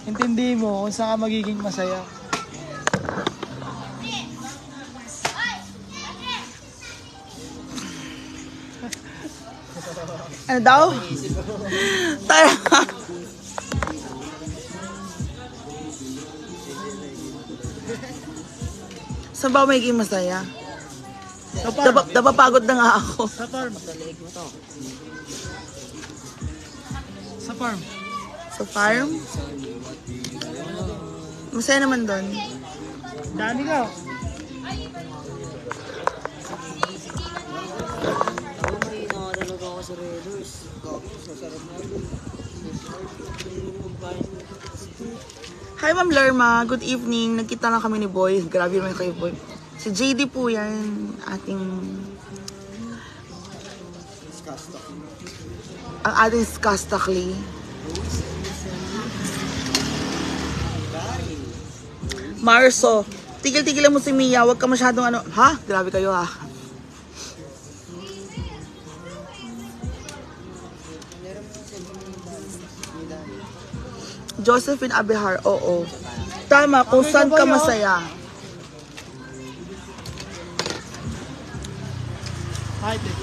S5: Intindi mo kung saan ka magiging masaya.
S2: Ano daw? Tara. Saan ba ako magiging masaya?
S5: Sa farm.
S2: Napapagod na nga ako.
S5: Sa farm. Sa farm.
S2: Sa farm? Masaya naman doon.
S5: Dami ka.
S7: May nakatalaga ako sa Raiders.
S2: Hi Ma'am Lerma, good evening. Nagkita lang kami ni Boy. Grabe naman kayo Boy. Si JD po yan, ating... Ang ating Skastakli. Marso, tigil-tigilan mo si Mia. Huwag ka masyadong ano... Ha? Grabe kayo ha. Josephine Abehar, oo. Tama, kung saan ka masaya.
S5: Hi, Ding.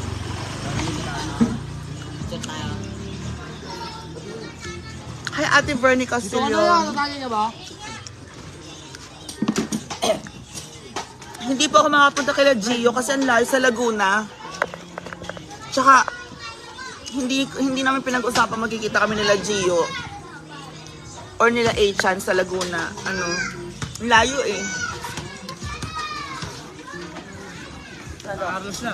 S2: Hi Ate Bernie
S5: Ito ano yan?
S2: Castillon.
S5: Natali niya ba?
S2: Hindi po ako makapunta kay Gio kasi ang layo sa Laguna. Tsaka, hindi namin pinag-usapan magkikita kami nila Gio. Or nila A-Chan sa Laguna. Ano, ang layo eh.
S5: Carlos na.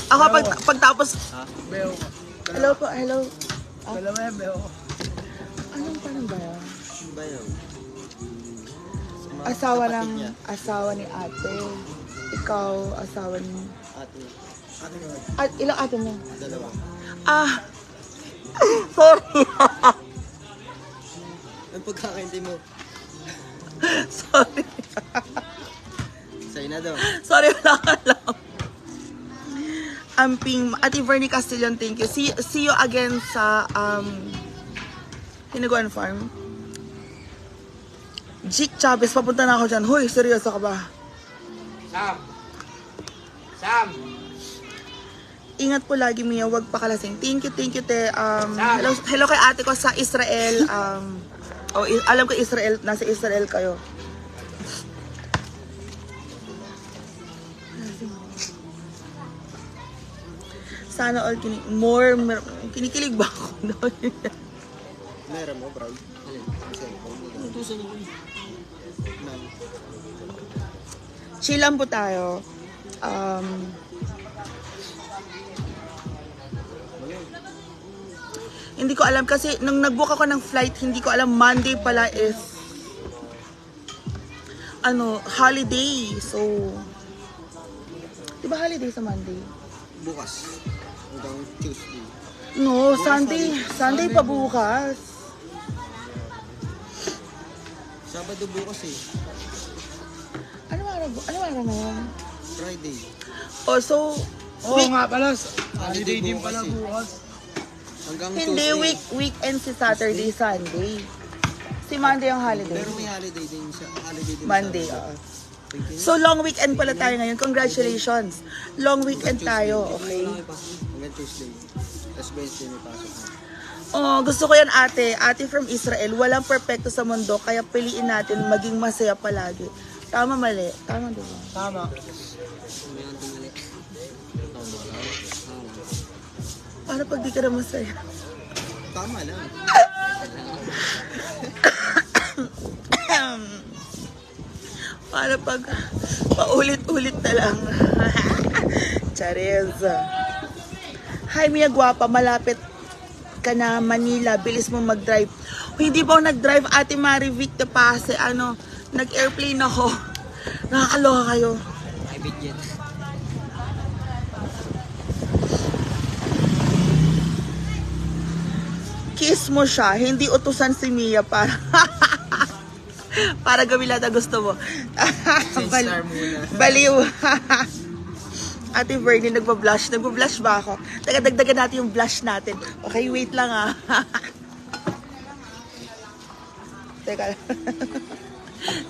S2: Ako pagtapos,
S5: Beo.
S2: hello po, hello.
S5: Dalawa yan, Beo.
S2: Anong parang ba yan?
S1: Ba yun?
S2: Asawa ni ate. Ikaw, asawa ni...
S1: Ate. Ate naman.
S2: At ilang ate mo?
S1: Dalawa.
S2: Ah, sorry.
S1: Ang pagkakaintay mo.
S2: Sorry.
S1: Sa'yo na daw.
S2: Sorry, wala ka lang. Amping, Ate Bernie Castillon, thank you. See you again sa Hinaguan Farm. Jake Chavez, papunta na ako dyan. Hoy, seryoso ka ba?
S7: Sam!
S2: Ingat po lagi, Mia. Huwag pakalasing. Thank you, te. Hello kay ate ko sa Israel. Alam ko Israel, nasa Israel kayo. Sana all kinikilig ba ako?
S1: Meron mo, bro. Alin? Ang cellphone mo.
S7: Tutusan ako.
S2: Chill lang po tayo. Hindi ko alam kasi nung nag-book ako ng flight, hindi ko alam Monday pala is holiday. So, di ba holiday sa Monday?
S1: Bukas. Hanggang Tuesday.
S2: No, Sunday pa bukas.
S1: Sabado bukas eh.
S2: Ano araw na yun?
S1: Friday.
S2: Oh, so,
S5: Oo nga pala.
S1: Holiday
S5: Holiday din
S1: bukas
S5: pala
S1: eh.
S5: bukas.
S1: Hanggang
S2: hindi
S1: Tuesday.
S2: weekend si Saturday, Sunday. Si Monday ang holiday.
S1: Pero may holiday din sa
S2: Monday, oo. So, long weekend pala tayo ngayon. Congratulations. Long weekend tayo, okay?
S1: Hanggang Tuesday. Tapos Wednesday may pasok na.
S2: Oh, gusto ko yan ate. Ate from Israel. Walang perfecto sa mundo, kaya piliin natin maging masaya palagi. Tama, mali. Tama, diba?
S5: Tama.
S2: Para pag di ka na masaya.
S1: Tama lang.
S2: Para pag paulit-ulit na lang. Charis. Hi, Mia Guapa. Malapit ka na Manila. Bilis mo mag-drive. Hindi ba ako nag-drive, Ate Marivic de Pase? Ano, nag-airplane ako. Nakakaloka kayo.
S7: Private jet.
S2: Kiss mo siya. Hindi utusan si Mia para... para gawin lahat na gusto mo.
S1: Star muna.
S2: Baliw. Ate Vernie, nagpa-blush. Nagpa-blush ba ako? Teka, dagdagan natin yung blush natin. Okay, wait lang ah. Teka lang.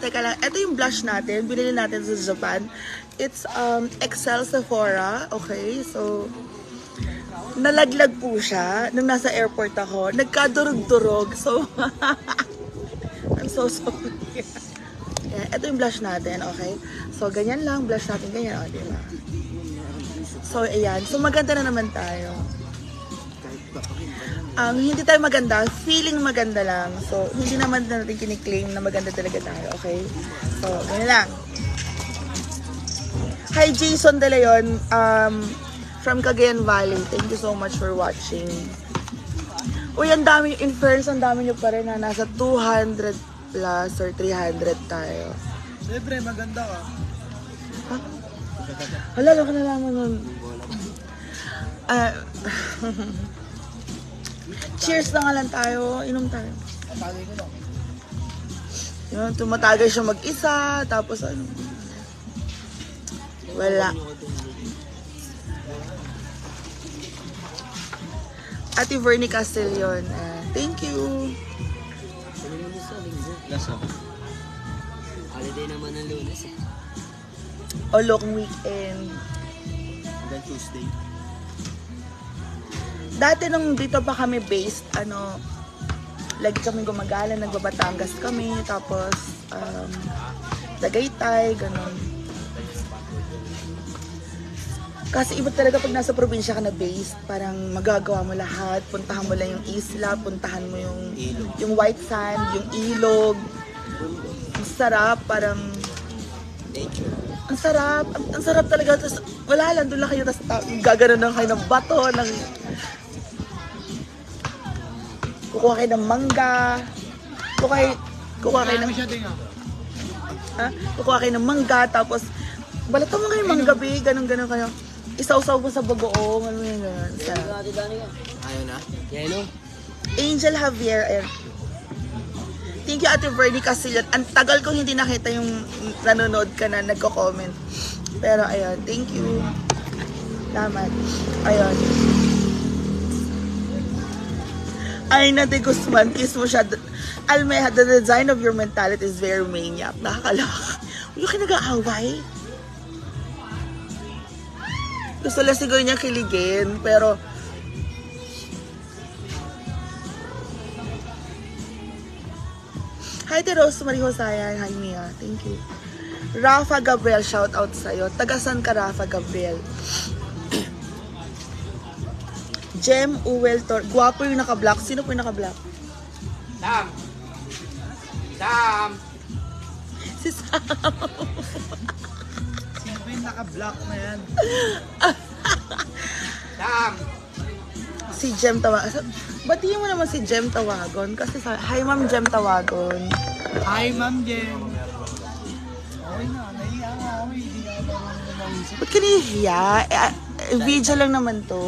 S2: Teka lang. Ito yung blush natin. Binili natin sa Japan. It's Excel Sephora. Okay, so... Nalaglag po siya nung nasa airport ako. Nagkadurog-durog. So, I'm so sorry. Yeah, ito yung blush natin, okay? So, ganyan lang. Blush natin, ganyan. O, diba? So, ayan. So, maganda na naman tayo. Hindi tayo maganda. Feeling maganda lang. So, hindi naman natin kiniklaim na maganda talaga tayo, okay? So, ganyan lang. Hi, Jason De Leon. From Cagayan Valley. Thank you so much for watching. Uy, ang dami, in fairness, ang dami nyo pa rin na nasa 200 plus or 300 tayo.
S5: Siyempre, maganda ka.
S2: Ha? Hala, ka nalaman nun. Cheers na nga lang tayo. Inom tayo.
S5: Matagay ko lang.
S2: Yun, tumatagay siya mag-isa. Tapos ano. Wala. Ate Vernie Castellon. Thank you.
S7: Lunes sa linggo.
S4: Lasa.
S7: Holiday naman ng Lunes eh.
S2: O long weekend.
S4: Then Tuesday.
S2: Dati nung dito pa kami based, ano, lagi kami gumagala, nagbabatangas kami, tapos, Tagaytay, ganun. Kasi iba talaga pag nasa probinsya ka na based, parang magagawa mo lahat, puntahan mo lang yung isla, puntahan mo yung white sand, yung ilog. Ang sarap, parang ang sarap talaga. Tapos wala lang, doon lang kayo, tapos gaganon lang kayo ng bato, kukuha kayo ng mangga, kukuha kayo ng kukuha kayo ng mangga, tapos balatan mo kayo ng manggabi, ganun kayo. Isaw-saw mo sa bagoong, ano yun, gano'n.
S7: Ate Dani ka.
S1: Ayaw na?
S7: Yelo.
S2: Angel Javier, ayan. Thank you, Ate Vernie Castellon. Ang tagal kong hindi nakita yung nanonood ka na, nagko-comment. Pero, ayun, thank you. Salamat. Ayun. Aina de Guzman, kiss mo siya. Almeja, the design of your mentality is very maniac. Nakakalak. Huwag yung kinag-aaway. Gusto lang siguro niya kiligin, pero hi to Rosemary Hosayan. Hi Mia, thank you. Rafa Gabriel, shout out sa'yo. Tagasan ka, Rafa Gabriel. Jem Uwel Tor. Guwapo yung naka-black. Sino po yung naka-black?
S5: Sam!
S2: Si Sam.
S5: Sino ba yung naka-block na yan?
S2: Si Jem Tawagon. Batiin mo naman si Jem Tawagon. Kasi hi Ma'am Jem Tawagon.
S5: Hi, Ma'am Jem. Okay na, nahiya nga ako. Hindi nga ako naisip.
S2: Ba't ka nahihiya? Video lang naman to.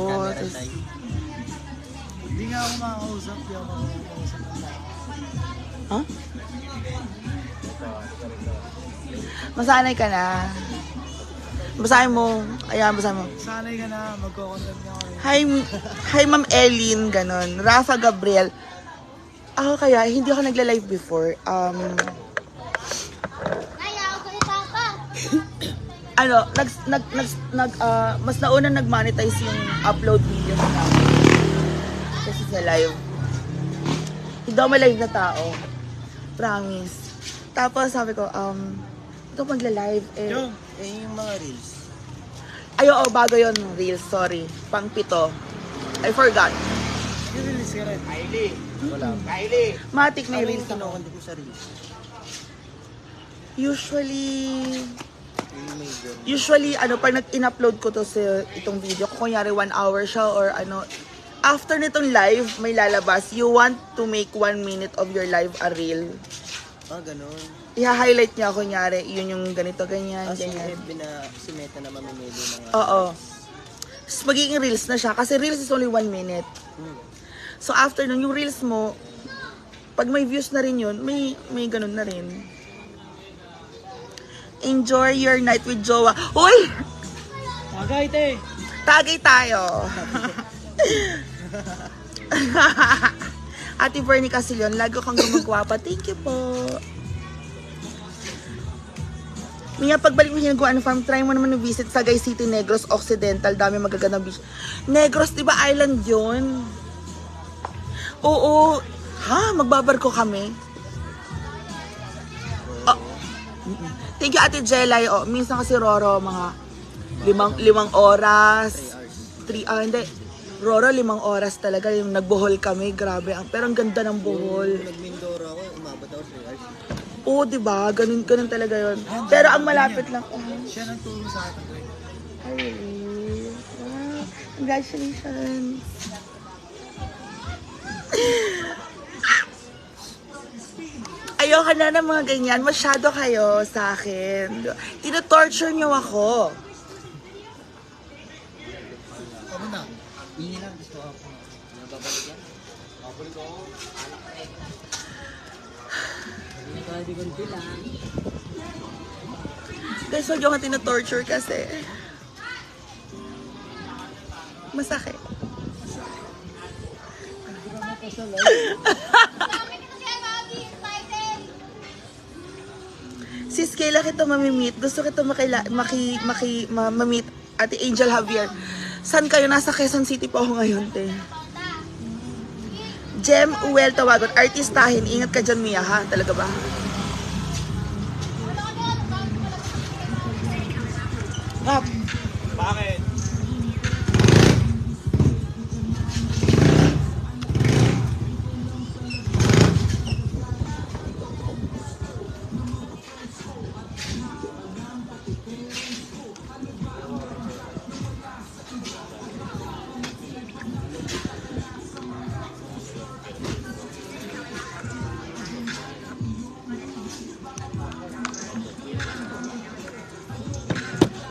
S5: Hindi nga ako makakausap. Hindi ako makakausap.
S2: Huh? Masanay ka na. Basahin mo. Ayan, basahin mo.
S5: Sanay ka na, magko-content nga ako.
S2: Hi Ma'am Eileen, ganon. Rafa Gabriel. Ako kaya, hindi ako nagla-live before. Ano, mas nauna nag-monetize yung upload videos namin. Kasi sa live. daw may live na tao. Promise. Tapos sabi ko, ito magla-live eh.
S5: Yung,
S1: yung mga reels.
S2: Ay, oo, bago yun, Reels, sorry. Pang-pito. I forgot.
S5: release ka rin.
S1: Wala.
S2: Matik may
S1: Ano
S2: Reels
S1: yung
S2: ako.
S1: kinukundi ko sa reels?
S2: Usually, pag in-upload ko to sa itong video, kung kunyari 1 hour siya or after nitong live, may lalabas, you want to make 1 minute of your live a reel.
S1: Ganun.
S2: I-highlight niya, kunyari, yun yung ganito, ganyan,
S1: Si
S2: ganyan.
S1: si Meta na mamimili ng
S2: Oo. Tapos magiging reels na siya, kasi reels is only 1 minute. So after nun, yung reels mo, pag may views na rin yun, may ganun na rin. Enjoy your night with Jowa. Uy!
S5: Tagay, te.
S2: Tagay tayo. Ate Bernie Casillon, lagi kang gumagwapa. Thank you po. Mia, pagbalik mo Hinaguan Farm, try mo naman visit Sagay City, Negros Occidental. Dami magagandang beach. Negros, di ba island yun? Oo. Ha? Magbabarko kami? Thank you, Ate Jelay. Minsan kasi Roro, mga 5 oras. 3 hindi. Roro, 5 oras talaga. Yung nagbohol kami, grabe. Pero ang ganda ng bohol.
S1: Nag-Mindoro ako, umabot ako 3 hours.
S2: Oo, diba? Ganun talaga yun. Pero ang malapit lang.
S5: Siya nang turo sa akin.
S2: Ay, really? Wow. Congratulations. Ayoko na ng mga ganyan. Masyado kayo sa akin. Tino-torture niyo ako.
S5: Ano na? Hindi lang gusto ako.
S2: Guys, huwag yung tino-torture kasi. Masakit. Sis, kailan kita mamimit? Gusto kita mamit Ate Angel Javier. Saan kayo? Nasa Quezon City po ako ngayon, te. Jem Uwel Tawagon. Artistahin. Ingat ka dyan, Mia, ha? Talaga ba? Rap.
S5: Bakit?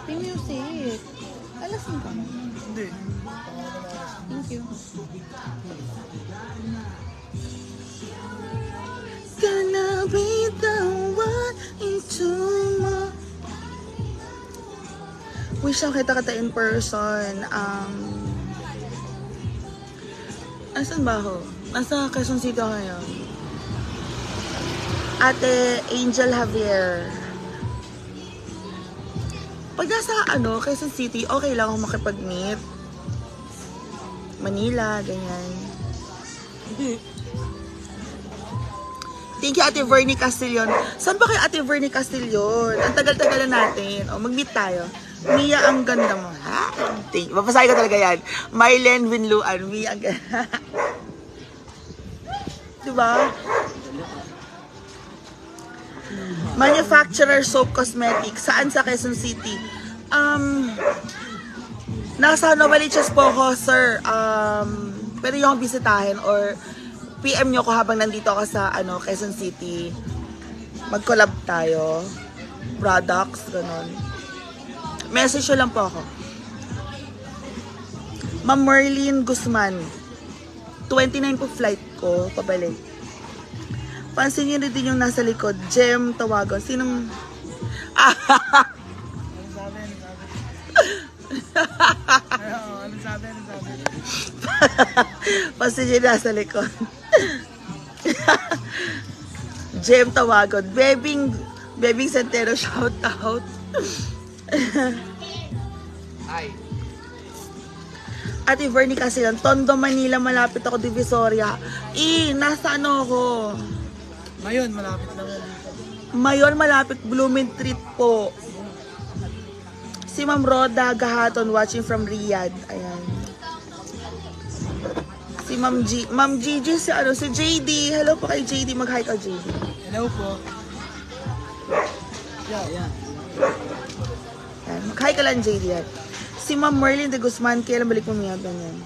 S3: Music. Alasin ka mo.
S5: Hindi.
S3: Thank you.
S2: Gonna be the one into my... Wish lang kita in person. Asan ba ako? Nasa Quezon City ako ngayon. Ate Angel Javier. Pag nasa Quezon City, okay lang ako makipag-meet. Manila, ganyan. Thank you, Ate Vernie Castillon. Saan ba kayo, Ate Vernie Castillon? Ang tagal-tagal na natin. Mag-meet tayo. Mia, ang ganda mo. Ha? Thank you. Mapasahin ko talaga yan. Mylen Winluan. Mia, ang ganda. Diba? Manufacturer Soap Cosmetics. Saan sa Quezon City? Nasa Novaliches po ako, sir. Pwede nyo akong bisitahin or PM nyo ko habang nandito ako sa Quezon City. Mag-collab tayo. Products, ganun. Message nyo lang po ako. Ma'am Merlin Guzman. 29 po flight ko, pabalik. Pansin nyo din yung nasa likod. Jem Tawagon. Sinong...
S5: Ano sabi?
S2: Pansin nyo yung nasa likod. Jem Tawagon. Bebing Santero, shout out. Ate Vernie Casilan, Tondo, Manila, malapit ako, Divisoria. Nasa ano ako?
S5: Ngayon, malapit lang yan dito.
S2: Mayon, malapit, Blooming Treat po. Si Ma'am Roda Gahaton, watching from Riyadh. Ayan. Si Ma'am Gigi, si JD. Hello po kay JD, mag-hi ka JD.
S5: Hello po.
S2: Ayan. Mag-hi ka lang JD yan. Si Ma'am Merlin de Guzman, kailan balik mo niya yan?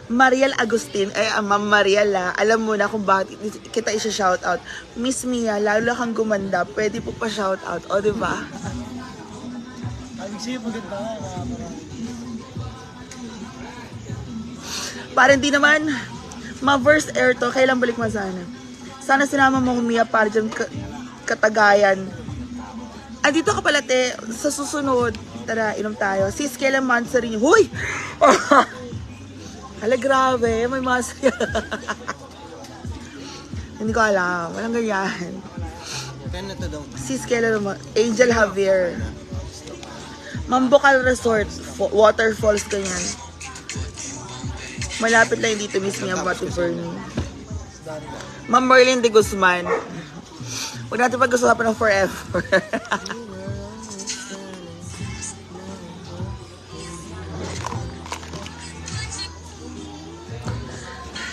S2: Mariel Agustin, Ma'am Mariel alam mo na kung bakit kita isa-shoutout. Miss Mia, lalo kang gumanda, pwede po pa shoutout, o diba?
S5: Ibig siya maganda nga,
S2: Parang di naman, ma-verse air to, kailan balik mo sana? Sana sinama mo Mia para dyan Katagayan. Dito ka pala te, sa susunod, tara, inom tayo. Sis, kailan months rin yun? Huy! Hala, grabe, may masaya. Hindi ko alam, walang ganyan.
S1: Kaya na to daw.
S2: Sis, kailan naman? Angel Javier. Mambocal Resort, waterfalls, ganyan. Malapit lang dito mismo yung Batu Fernie. Ma'am Merlin de Guzman. Huwag natin pag-usapan ng forever.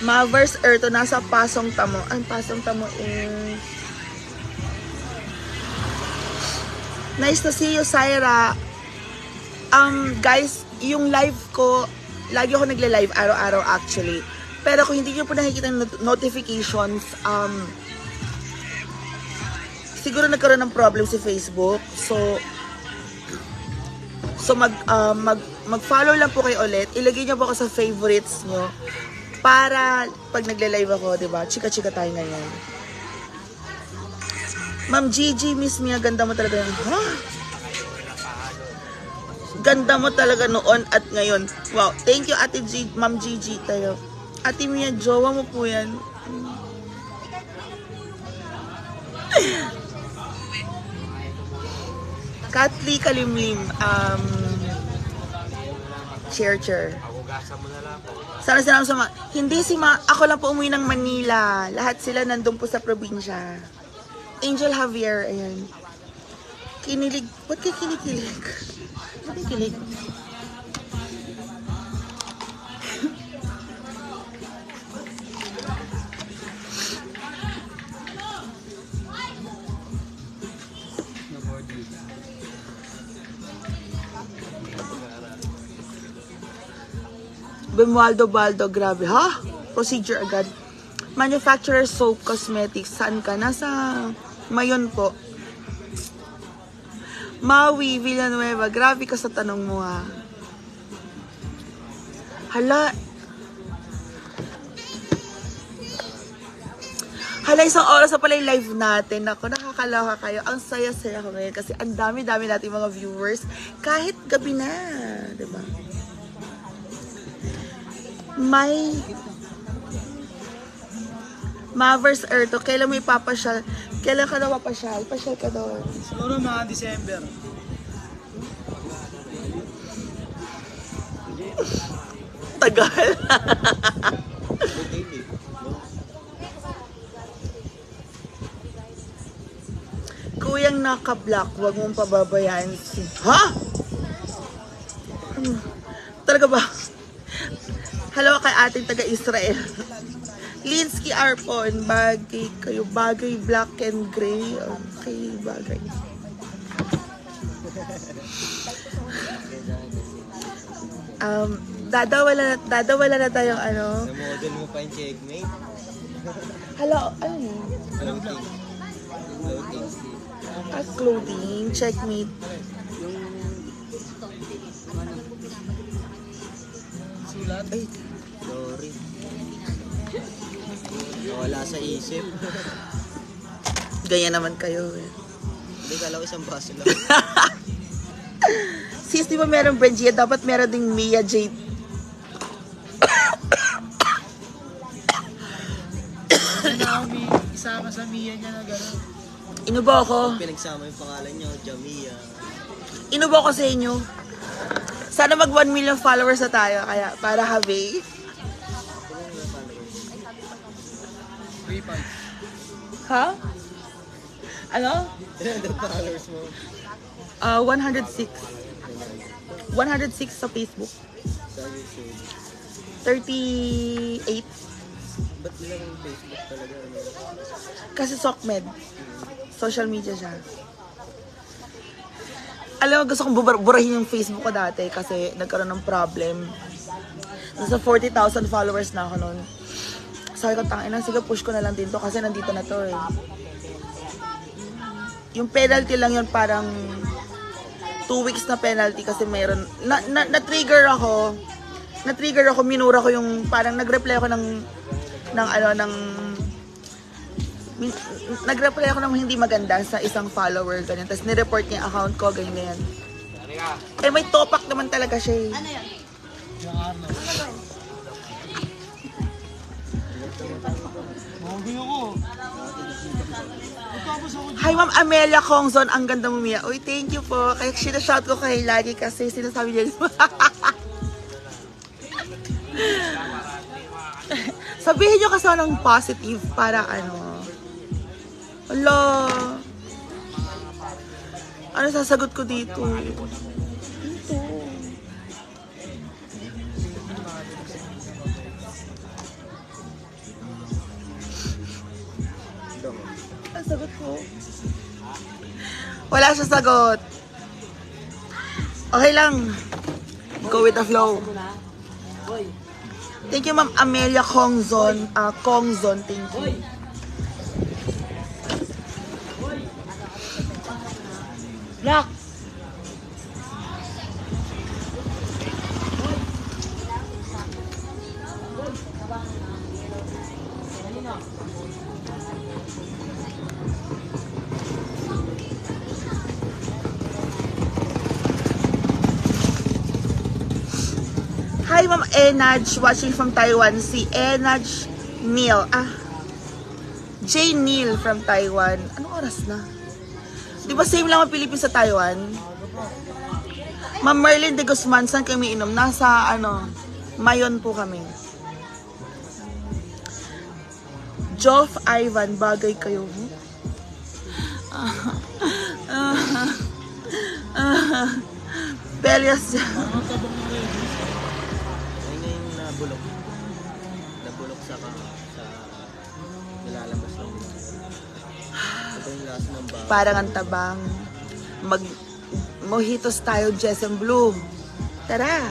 S2: Mavers Erto, nasa Pasong Tamo. Pasong Tamo is... Nice to see you, Syra. Guys, yung live ko, lagi ako nagle-live araw-araw actually. Pero kung hindi nyo po nakikita ng notifications, siguro nagkaroon ng problem si Facebook. So mag-follow lang po kayo ulit. Ilagay niyo po ako sa favorites nyo. Para pag nagle-live ako, diba? Chika-chika tayo ngayon. Ma'am Gigi, Miss Mia, ganda mo talaga yan. Ganda mo talaga noon at ngayon. Wow, thank you Ate Ma'am Gigi tayo. Ate Mia, jowa mo po yan. Katli Kalimlim, Chair. Sana sila sa hindi ako lang po umuwi ng Manila. Lahat sila nandun po sa probinsya. Angel Javier, ayan. Kinilig. Ba't ka kinikilig? Ba't ka kilig? Bemualdo Baldo, grabe. Ha? Procedure agad. Manufacturer soap cosmetics. Saan ka? Nasa Mayon po. Maui, Villanueva. Grabe ka sa tanong mo ha. Hala, isang oras na pala yung live natin. Ako, nakakaloka kayo. Ang saya-saya ko ngayon kasi ang dami-dami natin mga viewers. Kahit gabi na. Diba? May Mavers Erto, kailan mo ipapasyal? Kailan ka daw papasyal? Pasyal ka doon.
S5: Siguro mga December.
S2: Tagal. Kuyang naka-block, huwag mong pababayaan. Ha? Talaga ba? Hello kay ating taga-Israel. Linsky Arpon, bagay kayo, bagay black and gray. Okay, bagay. Dadawala na tayong ano.
S1: Na-model mo pa yung checkmate.
S2: Hello, ano yun?
S1: Floating.
S2: Clothing, checkmate.
S5: Sulat.
S2: Ay,
S1: Sorry. Nawala sa isip.
S2: ganyan naman kayo eh.
S1: Hindi, kala ko isang baso lang.
S2: Sis, di ba meron Brengia? Dapat meron ding Mia J.
S5: Naomi, isama sa Mia niya na gano'n.
S2: Inubo ako.
S1: Pinagsama yung pangalan nyo, Jamia.
S2: Inubo ko sa inyo. Sana mag 1 million followers na tayo. Kaya, para have. Ha? Ano?
S1: Ilan ang followers mo?
S2: 106. 106 sa Facebook.
S1: Sa YouTube.
S2: 38.
S1: Ba't ilan ang Facebook talaga? Ano?
S2: Kasi SOCMED. Social media siya. Alam mo, gusto kong burahin yung Facebook ko dati kasi nagkaroon ng problem. Nasa 40,000 followers na ako noon. Sabi ko, tangina, sige push ko na lang din to kasi nandito na to eh. Yung penalty lang yun parang 2 weeks na penalty kasi mayroon. Na-trigger ako. Na-trigger ako, minura ko yung parang nag-reply ako ng nag-reply ako ng hindi maganda sa isang follower, ganyan. Tapos nireport niya yung account ko, ganyan. Eh, may topak naman talaga siya eh.
S3: Ano yan?
S5: Yung Arno. Mawagin ako. Magkapos ako dyan.
S2: Hi, Ma'am Amelia Kongzon. Ang ganda mo, Mia. Uy, thank you po. Kaya sinashout ko kayo lagi kasi sinasabi niya. Sabihin niyo kasi ng positive para ano. Hala. Ano sasagot ko dito? Dito. Ang sagot ko. Wala siya sagot. Okay lang. Go with the flow. Thank you, Ma'am Amelia Kongzon. Kongzon, thank you. Lock! Hi, Ma'am Enaj, watching from Taiwan. Si Enaj Neil. J. Neil from Taiwan. Anong oras na? Di ba same lang ang Philippines sa Taiwan? Ma'am Merlin de Guzman, saan kami inom? Nasa, Mayon po kami. Joff Ivan, bagay kayo. Pelias.
S1: Ay na yung nabulok. Nabulok sa nilalabas lang. Ito yung lasa ng bago.
S2: Parang ang tabang. Mojitos tayo, Jess and Blue. Tara!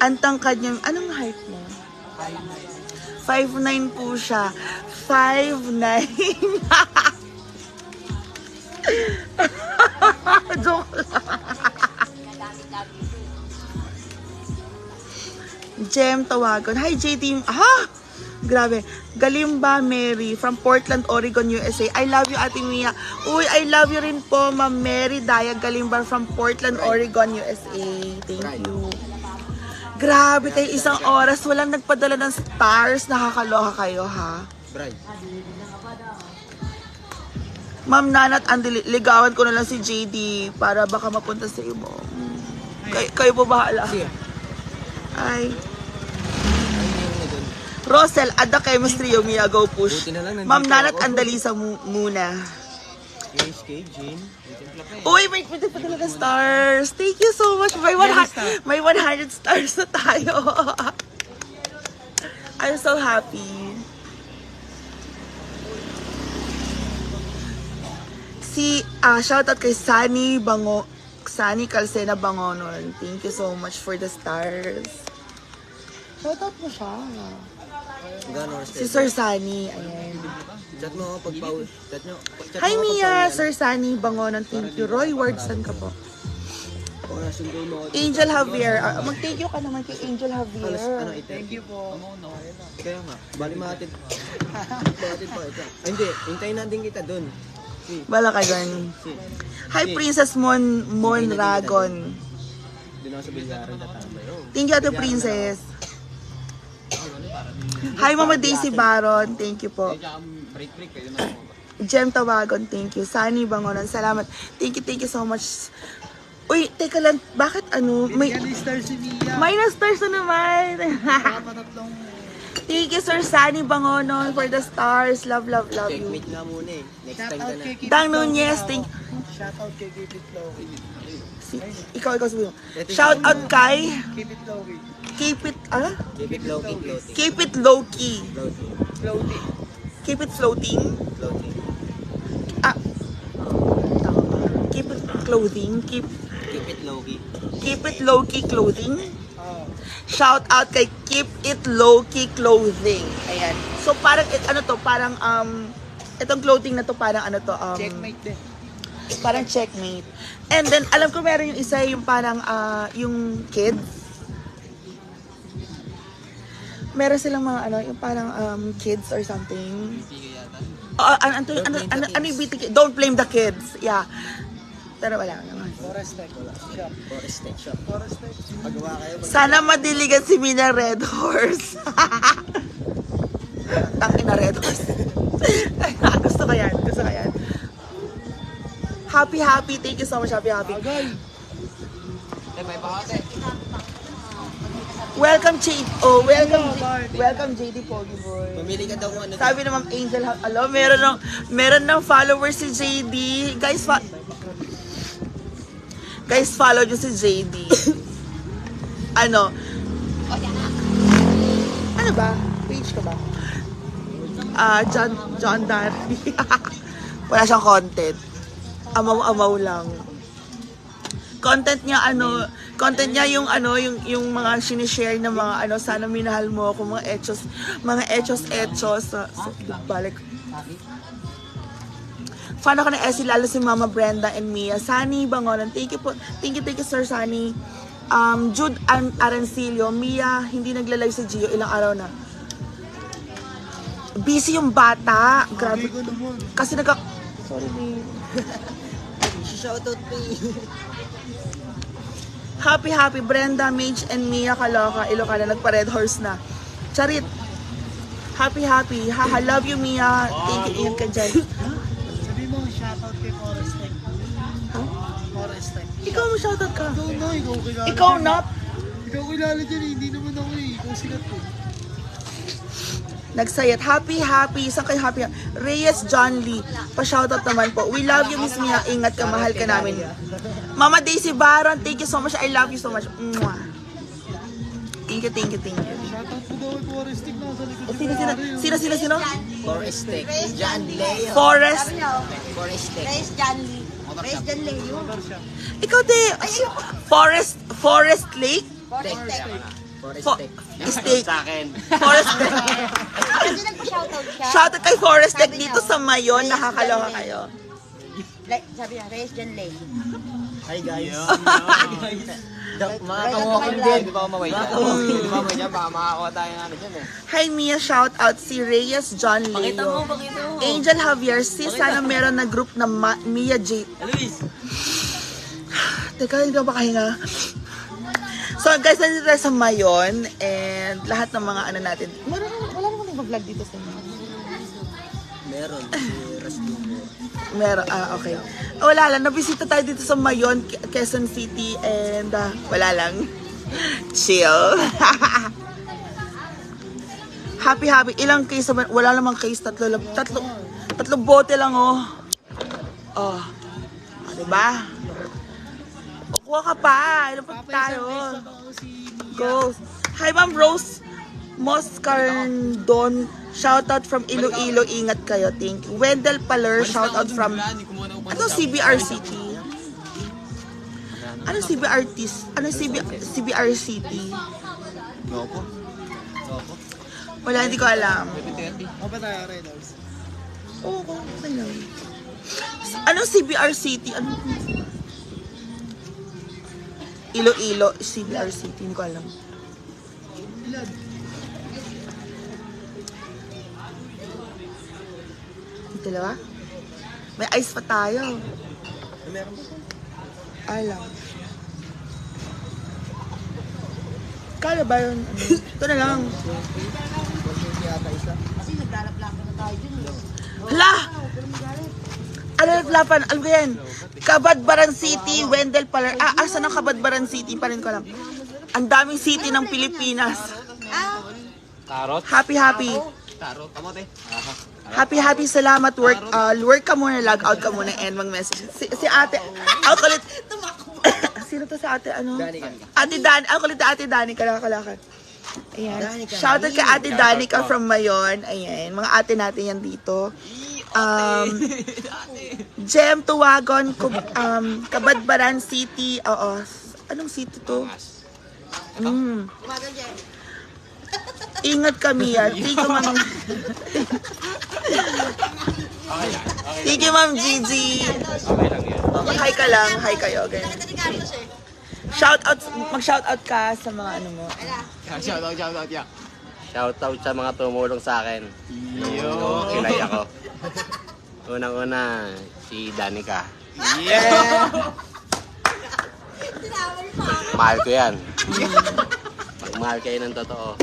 S2: Ang tangkad niya. Anong height mo? 5'9" po siya. 5'9". Joke lang. Jem Tawagon. Hi, JD. Grabe. Galimba Mary from Portland, Oregon, USA. I love you, Ate Mia. Uy, I love you rin po, Ma'am Mary Daya Galimba from Portland, Oregon, USA. Thank you. Grabe kayo, isang oras. Walang nagpadala ng stars. Nakakaloka kayo, ha?
S1: Bride.
S2: Ma'am Nanat, ligawan ko na lang si JD para baka mapunta sa iyo. Kayo po bahala. Ay. Rosel, add the chemistry, Mia, go push. Ma'am Nanat, andalisa muna.
S1: HK, Jean.
S2: Uy, may pa talaga stars. Thank you so much. May 100 stars na tayo. I'm so happy. Shoutout kay Sunny Calcena Bangonon. Thank you so much for the stars. Shoutout mo siya. Si Sir Sunny. Ayan.
S1: Chat mo pag pause. Chat nyo.
S2: Hi Mia, Sir Sunny Bangonon. Thank you. Roy Wardson ka po. Angel Javier. Mag-thank you ka naman kay Angel Javier.
S5: Thank you po.
S1: Kaya nga. Bali mahatid. Mahatid pa ito. Hindi. Hintayin natin kita dun.
S2: Wala ka dyan. Hi, Princess Mondragon.
S1: Doon ako sa bilyaran tatama.
S2: Thank you, Ate Princess. Hi, Mama Daisy Baron. Thank you po. Jem Tawagon, thank you. Sunny Bangonan, salamat. Thank you so much. Uy, teka lang, bakit ano? May
S5: Star si Mia.
S2: minus stars na naman.
S5: Patatlong
S2: Thank you, Sir Sunny Bangonon, for the stars. Love you.
S4: Checkmate nga muna eh. Next time ka
S5: shoutout
S4: na.
S5: kay Keep
S2: Dang
S5: It Low.
S2: Nunez, thank
S5: Shoutout kay Keep It Low.
S2: ikaw sabihin mo. Shout out kay
S5: Keep It Low.
S2: Keep it,
S4: Keep it low key, floating.
S2: Keep it low key.
S4: Floating.
S5: Floating.
S2: Keep it floating.
S4: Floating.
S2: Ah. Tama ba? Keep it clothing.
S4: Keep it low key.
S2: Keep it low key clothing.
S5: Oh.
S2: Shout out kay Keep It Low Key Clothing. Ayan. So parang ano to, parang itong clothing na to parang ano to,
S5: Checkmate din.
S2: parang checkmate. And then alam ko meron yung isa yung parang yung kids. Meron silang mga ano, yung parang kids or something. Ano yung BTK? Don't blame the kids. Yeah. Pero wala naman.
S5: Forest Tech. Shop.
S4: Forest Tech Shop.
S5: Forest Tech.
S4: Pagawa kayo.
S2: Sana madiligan si Mina Red Horse. Tangina Red Horse. Gusto ko yan. Happy. Thank you so much. Happy.
S5: Agay.
S2: Welcome, JD. Welcome, JD Pogi Boy.
S4: Mamili ka daw kung ano.
S2: Sabi na Ma'am Angel, alam, meron ng followers si JD. Guys, follow nyo si JD. Ano ba? Page ka ba? John Darby. Wala siyang content. Amaw-amaw lang. Content niya yung yung mga sinishare na mga sana minahal mo ako, mga echos sa balik. Fan ako ng Essie, lalo si Mama Brenda and Mia. Sunny Bangonan, thank you Sir Sunny. Jude Arancilio, Mia, hindi nagla-live sa Gio, ilang araw na. Busy yung bata. Grabe. Kasi sorry, babe.
S4: Shoutout pa
S2: Happy Brenda, Mage, and Mia Kaloka, Ilocana, nagpa-Red Horse na. Charit. Happy. Haha, love you, Mia. Thank you, ingat ka dyan.
S5: Sabi mo, shoutout kay Forest Tech. Forest Tech.
S2: Ikaw mo shoutout ka.
S5: Ikaw na, ikaw kilala.
S2: Ikaw not.
S5: Ikaw kilala dyan eh. Hindi naman ako eh. Ikaw sikat ko.
S2: Nagsayat. Happy. Isang kay happy. Reyes John Lee. Pa-shoutout naman po. We love you, Miss Mia. Ingat ka. Mahal ka namin. Mama Daisy Baron. Thank you so much. I love you so much. Mwah. Thank you.
S5: Shoutout ko daw kay Forest Tech na sa likod.
S2: Sino?
S4: Forest Tech. John Leo.
S2: Forest.
S4: Forest Tech.
S3: Race John Lee. Race John Leo.
S2: Ikaw din. Forest Lake.
S3: Forest Tech.
S4: Forest
S2: Fo-
S4: Tech.
S2: Steak. Forest Tech.
S3: Kasi nagpa-shoutout siya.
S2: Shoutout kay Forest Tech dito sa Mayon. Nakakaloka kayo.
S3: Sabi niya, Race John Leo.
S4: Hi guys. Mga kawalking din. Di ba kumaway dyan? Di ba kumaway dyan? Baka makakuha tayo nga dyan eh.
S2: Hi Mia, shoutout si Reyes John Leo. Angel Javier, sis, sana meron na group na Mia J.
S7: Luis.
S2: Teka, hindi ako makahinga. So guys, nandito tayo sa Mayon and lahat ng mga natin. Wala naman nag-vlog dito sa inyo.
S4: Meron. Si Raslumo.
S2: Meron, okay. Wala lang, nabisita tayo dito sa Mayon, Quezon City and wala lang. Chill. Happy. Ilang case naman? Wala namang case, tatlong bote lang oh. Oh. Diba? Kuha ka pa. Ilan pa tayo? Go. Hi, Ma'am Rose Moscardon. Shoutout from Iloilo. Ingat kayo. Thank you. Wendell Paler. Shoutout from CBR City. CBR City? Wala, hindi ko alam.
S5: Ako ba tayo, Reynolds?
S2: Oo, okay lang. Anong CBR City? Iloilo, CBR City. Hindi ko alam.
S5: Ilan?
S2: Dalawa? May ice pa tayo.
S4: Meron ba?
S2: Alam. Kala ba yun? Ito na lang.
S3: Kasi naglalap-lap na tayo dun.
S2: Hala! Lapan, alam ko yan. Kabadbaran City, Wendell Paler. Asa ng Kabadbaran City pa rin ko alam. Ang daming city ng Pilipinas.
S4: Tarot?
S2: Happy.
S4: Tarot. Kamote.
S2: Happy, salamat. Work ka muna, log out ka muna, and mag-message. Si ate, ako kulit. Sino to sa ate, ano? Ate Dani, ako kulit ate Dani, kalakalakan. Ayan. Shoutout kay ate Danica from Mayon. Ayan, mga ate natin yan dito. Jem Tuwagon, Kabadbaran City. Oo. Anong city to? Ingat kami yan. Thank you, Ma'am. Thank you, Ma'am Gigi. Mag-hi ka lang. Hi kayo. Ganyan. Mag-shoutout ka sa mga ano mo.
S4: Shoutout, yeah.
S8: Shoutout sa mga tumulong sa akin. Nung kilay ako. Unang-una, si Danica. Mahal ko yan. Pag mahal kayo ng totoo,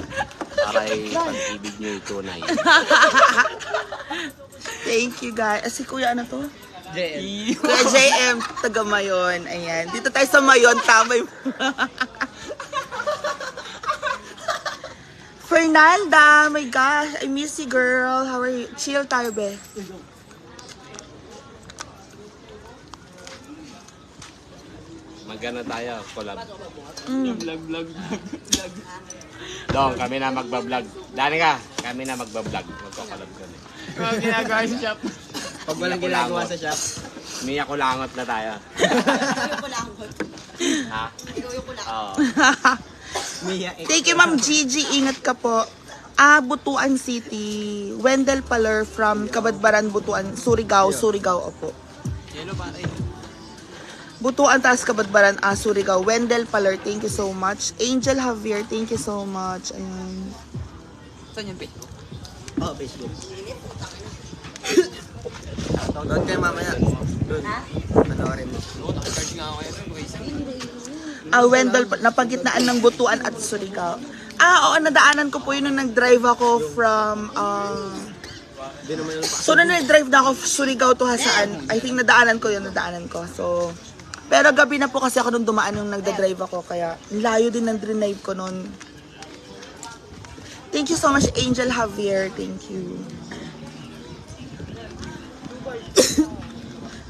S8: para pag-ibig niyo yung tunay.
S2: Thank you, guys. Si Kuya, ano to? Kuya JM, taga Mayon. Ayan. Dito tayo sa Mayon, tamay. Fernanda, my gosh, I miss you, girl. How are you? Chill tayo, be.
S8: Magana tayo, collab. Vlog. Dong, kami na magbablog. Danica, kami na magbablog. Magpakalab kami.
S4: Mga ginagawa sa shop. Pag walang ginagawa sa shop.
S8: Miya kulangot na tayo. Ha? Oo.
S2: Thank you, Ma'am Gigi. Ingat ka po. Butuan City. Wendell Paler from Kabadbaran, Butuan, Surigao, opo. Butuan, taas Kabadbaran, Surigao. Wendell Paler, thank you so much. Angel Javier, thank you so much. Ayan.
S4: Saan yung Facebook?
S1: Oh, Facebook. Doon kayo mamaya. Doon. Panoorin mo.
S4: Naka-charge nga ako kayo.
S2: Wendell, napagitnaan ng Butuan at Surigao. Oo, nadaanan ko po yun nung nag-drive ako from, so nung nag-drive na ako Surigao to Hasaan, I think nadaanan ko. So, pero gabi na po kasi ako nung dumaan nung nagda-drive ako, kaya layo din ng drive ko nun. Thank you so much, Angel Javier. Thank you.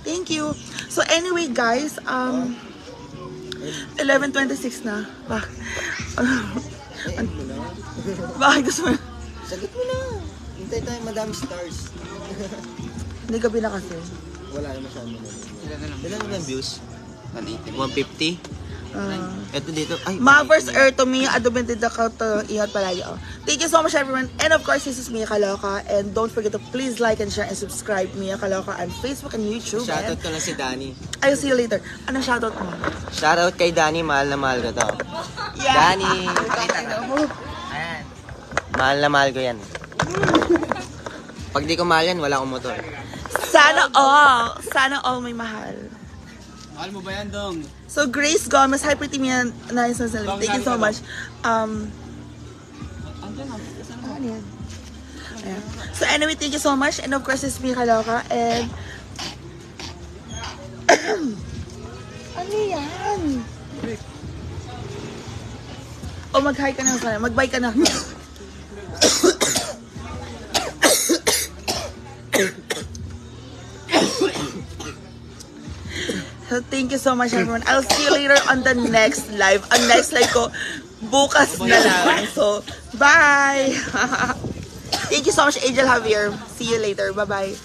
S2: Thank you. So anyway, guys, 11:26 na. Bakit gusto mo?
S1: Sagot mo na. Hintay tayo, Madam Stars.
S2: Hindi gabi na kasi.
S1: Wala na masyado. Ilan na yung views? 150? Ito dito. Ay,
S2: Mavers Erto, Mia Adobente da Kauto, ingat palagi. Thank you so much, everyone. And of course, this is Mia Kaloka. And don't forget to please like and share and subscribe Mia Kaloka on Facebook and YouTube.
S1: shoutout ko lang si Danny.
S2: I'll see you later. Ano shoutout mo?
S1: Shoutout kay Danny, mahal na mahal ko to. Danny! Mahal na mahal ko yan. Pag di ko mahal yan, wala akong motor.
S2: Sana all. Sana all may mahal.
S4: Mahal mo ba yan, Dong?
S2: So, Grace Gomez, hi pretty Mia. Nice. Thank you so much. Ano yan? Ayan. So, anyway, thank you so much. And of course, it's Mia Kaloka. And ano yan? O, mag-hi ka na sana. Mag-bye ka na. So, thank you so much, everyone. I'll see you later on the next live. Ang next live ko, bukas na lang. So, bye! Thank you so much, Angel Javier. See you later. Bye-bye.